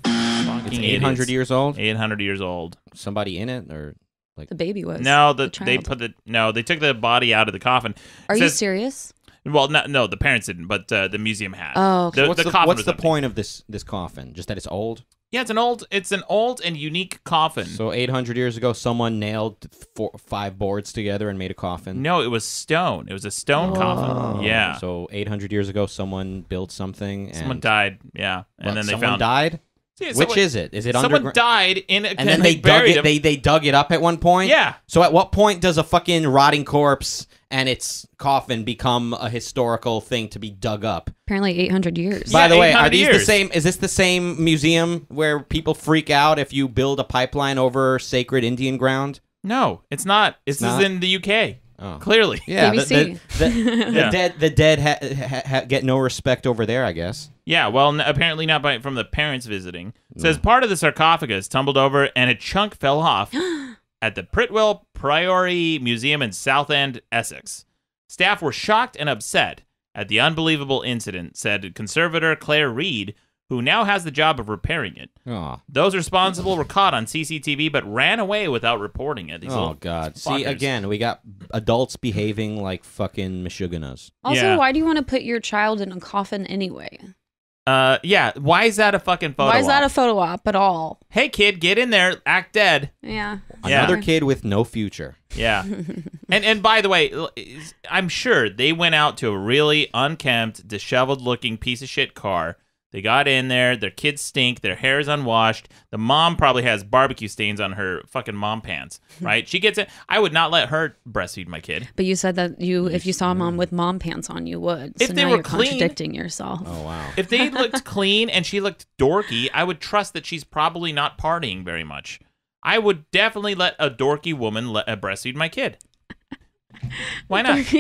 It's 800 years old. 800 years old. Somebody in it, or like the baby was? No, the they took the body out of the coffin. Are you serious? Well, no, the parents didn't, but the museum had. Oh, okay. What's the point of this coffin? Just that it's old? Yeah, it's an old and unique coffin. So 800 years ago, someone nailed 5 boards together and made a coffin? No, it was stone. It was a stone coffin. Yeah. So 800 years ago, someone built something. And someone died. Yeah, and then they someone found. died. Yeah, Which is it? Is it someone underground? died in, and then they dug it. They dug it up at one point. Yeah. So at what point does a fucking rotting corpse and its coffin become a historical thing to be dug up? Apparently 800 years. By the way, are these the same? Is this the same museum where people freak out if you build a pipeline over sacred Indian ground? No, it's not. This is in the UK. Oh. Clearly. Yeah. BBC. The dead get no respect over there, I guess. Yeah, well, apparently not from the parents visiting. It says part of the sarcophagus tumbled over and a chunk fell off at the Pritwell Priory Museum in Southend, Essex. Staff were shocked and upset at the unbelievable incident, said conservator Claire Reed, who now has the job of repairing it. Oh. Those responsible were caught on CCTV but ran away without reporting it. Oh, God. Fuckers. See, again, we got adults behaving like fucking Meshuggahs. Also, why do you want to put your child in a coffin anyway? Yeah, why is that a fucking photo Why is that op? a photo op at all? Hey, kid, get in there, act dead. Yeah. Another kid with no future. Yeah. and by the way, I'm sure they went out to a really unkempt, disheveled-looking piece of shit car. They got in there, their kids stink, their hair is unwashed. The mom probably has barbecue stains on her fucking mom pants, right? She gets it. I would not let her breastfeed my kid. But you said that if you saw a mom with mom pants on, you would. If So they now were you're clean- contradicting yourself. Oh, wow. If they looked clean and she looked dorky, I would trust that she's probably not partying very much. I would definitely let a dorky woman breastfeed my kid. Why not?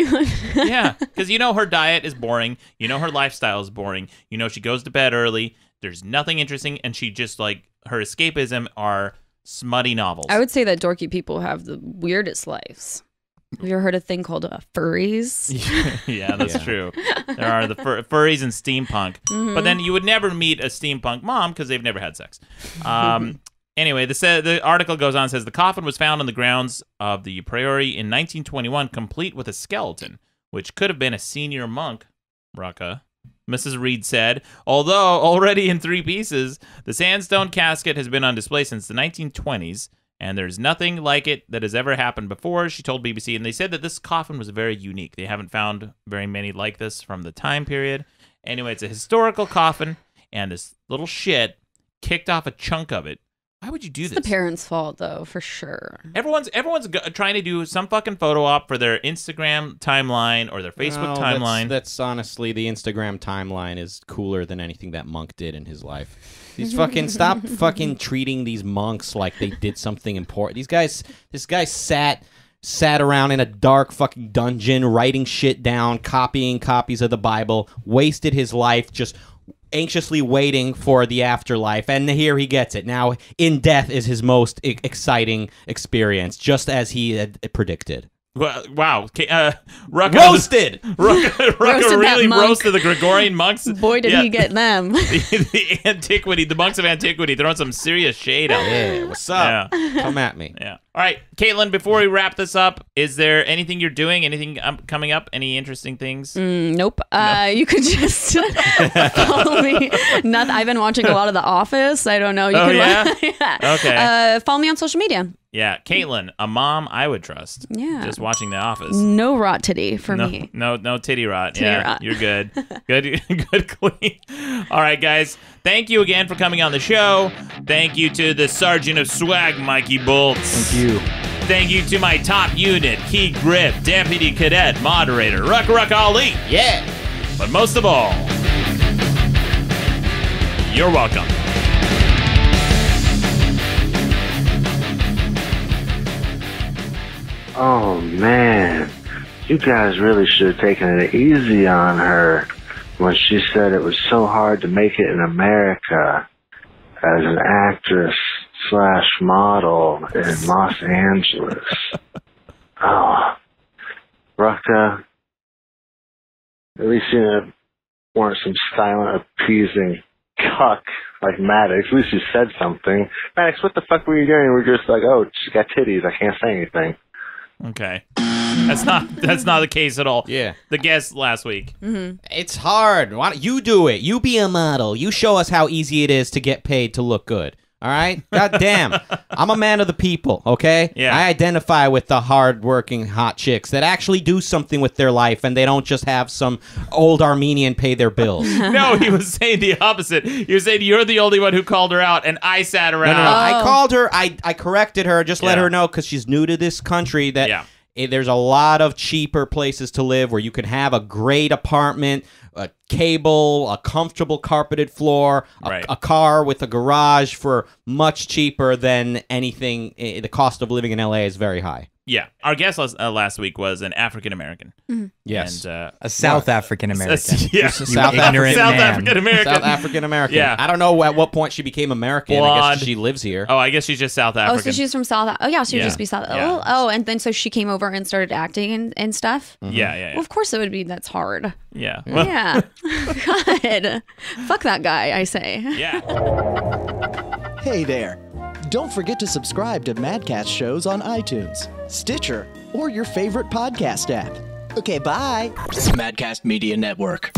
Yeah, because her diet is boring. Her lifestyle is boring. She goes to bed early. There's nothing interesting, and she just her escapism are smutty novels. I would say that dorky people have the weirdest lives. Have you ever heard a thing called furries? Yeah, that's true. There are the furries and steampunk. But then you would never meet a steampunk mom because they've never had sex. Anyway, the article goes on and says the coffin was found on the grounds of the priory in 1921, complete with a skeleton, which could have been a senior monk, Rucka. Mrs. Reed said, although already in 3 pieces, the sandstone casket has been on display since the 1920s, and there's nothing like it that has ever happened before, she told BBC. And they said that this coffin was very unique. They haven't found very many like this from the time period. Anyway, it's a historical coffin, and this little shit kicked off a chunk of it. Why would you do this? It's the parents' fault, though, for sure. Everyone's trying to do some fucking photo op for their Instagram timeline or their Facebook timeline. That's honestly, the Instagram timeline is cooler than anything that monk did in his life. These fucking stop fucking treating these monks like they did something important. This guy sat around in a dark fucking dungeon writing shit down, copying copies of the Bible, wasted his life just anxiously waiting for the afterlife, and here he gets it. Now, in death is his most exciting experience, just as he had predicted. Wow. Rucka Roasted! Rucka Roasted really that monk. roasted the Gregorian monks. Boy, did he get them. The monks of antiquity, throwing some serious shade out there. Yeah, what's up? Yeah. Come at me. Yeah. All right, Caitlin, before we wrap this up, is there anything you're doing? Anything coming up? Any interesting things? Nope. You could just follow me. I've been watching a lot of The Office. I don't know. You can Yeah? Okay. Follow me on social media. Yeah, Caitlin, a mom I would trust. Yeah. Just watching The Office. No rot titty for me. No titty rot. Titty rot. You're good. Good clean. All right, guys. Thank you again for coming on the show. Thank you to the Sergeant of Swag, Mikey Bolts. Thank you. Thank you to my top unit, Key Griff, Deputy Cadet, Moderator, Ruck Ali. Yeah. But most of all, you're welcome. Oh, man. You guys really should have taken it easy on her when she said it was so hard to make it in America as an actress / model in Los Angeles. Oh, Rucka, at least you weren't some silent, appeasing cuck like Maddox. At least you said something. Maddox, what the fuck were you doing? We're just like, oh, she's got titties. I can't say anything. Okay. That's not the case at all. Yeah. The guest last week. Mm-hmm. It's hard. Why don't you do it? You be a model. You show us how easy it is to get paid to look good. All right? God damn. I'm a man of the people, okay? Yeah. I identify with the hard-working hot chicks that actually do something with their life and they don't just have some old Armenian pay their bills. No, he was saying the opposite. He was saying you're the only one who called her out, and I sat around. No. I called her. I corrected her. Just let her know because she's new to this country that there's a lot of cheaper places to live where you can have a great apartment, a cable, a comfortable carpeted floor, a car with a garage for much cheaper than anything. The cost of living in LA is very high. Yeah. Our guest last week was an African-American. Mm-hmm. Yes. And, a South African-American. Yeah. South African-American. South African-American. Yeah. I don't know at what point she became American. Blonde. I guess she lives here. Oh, I guess she's just South African. Oh, so she's from South. Oh, yeah, she would Yeah. just be South. Yeah. Oh, and then so she came over and started acting and stuff. Yeah. Well, of course it would be. That's hard. Yeah. Yeah. God. Fuck that guy, I say. Yeah. Hey there. Don't forget to subscribe to Madcast shows on iTunes, Stitcher, or your favorite podcast app. Okay, bye. Madcast Media Network.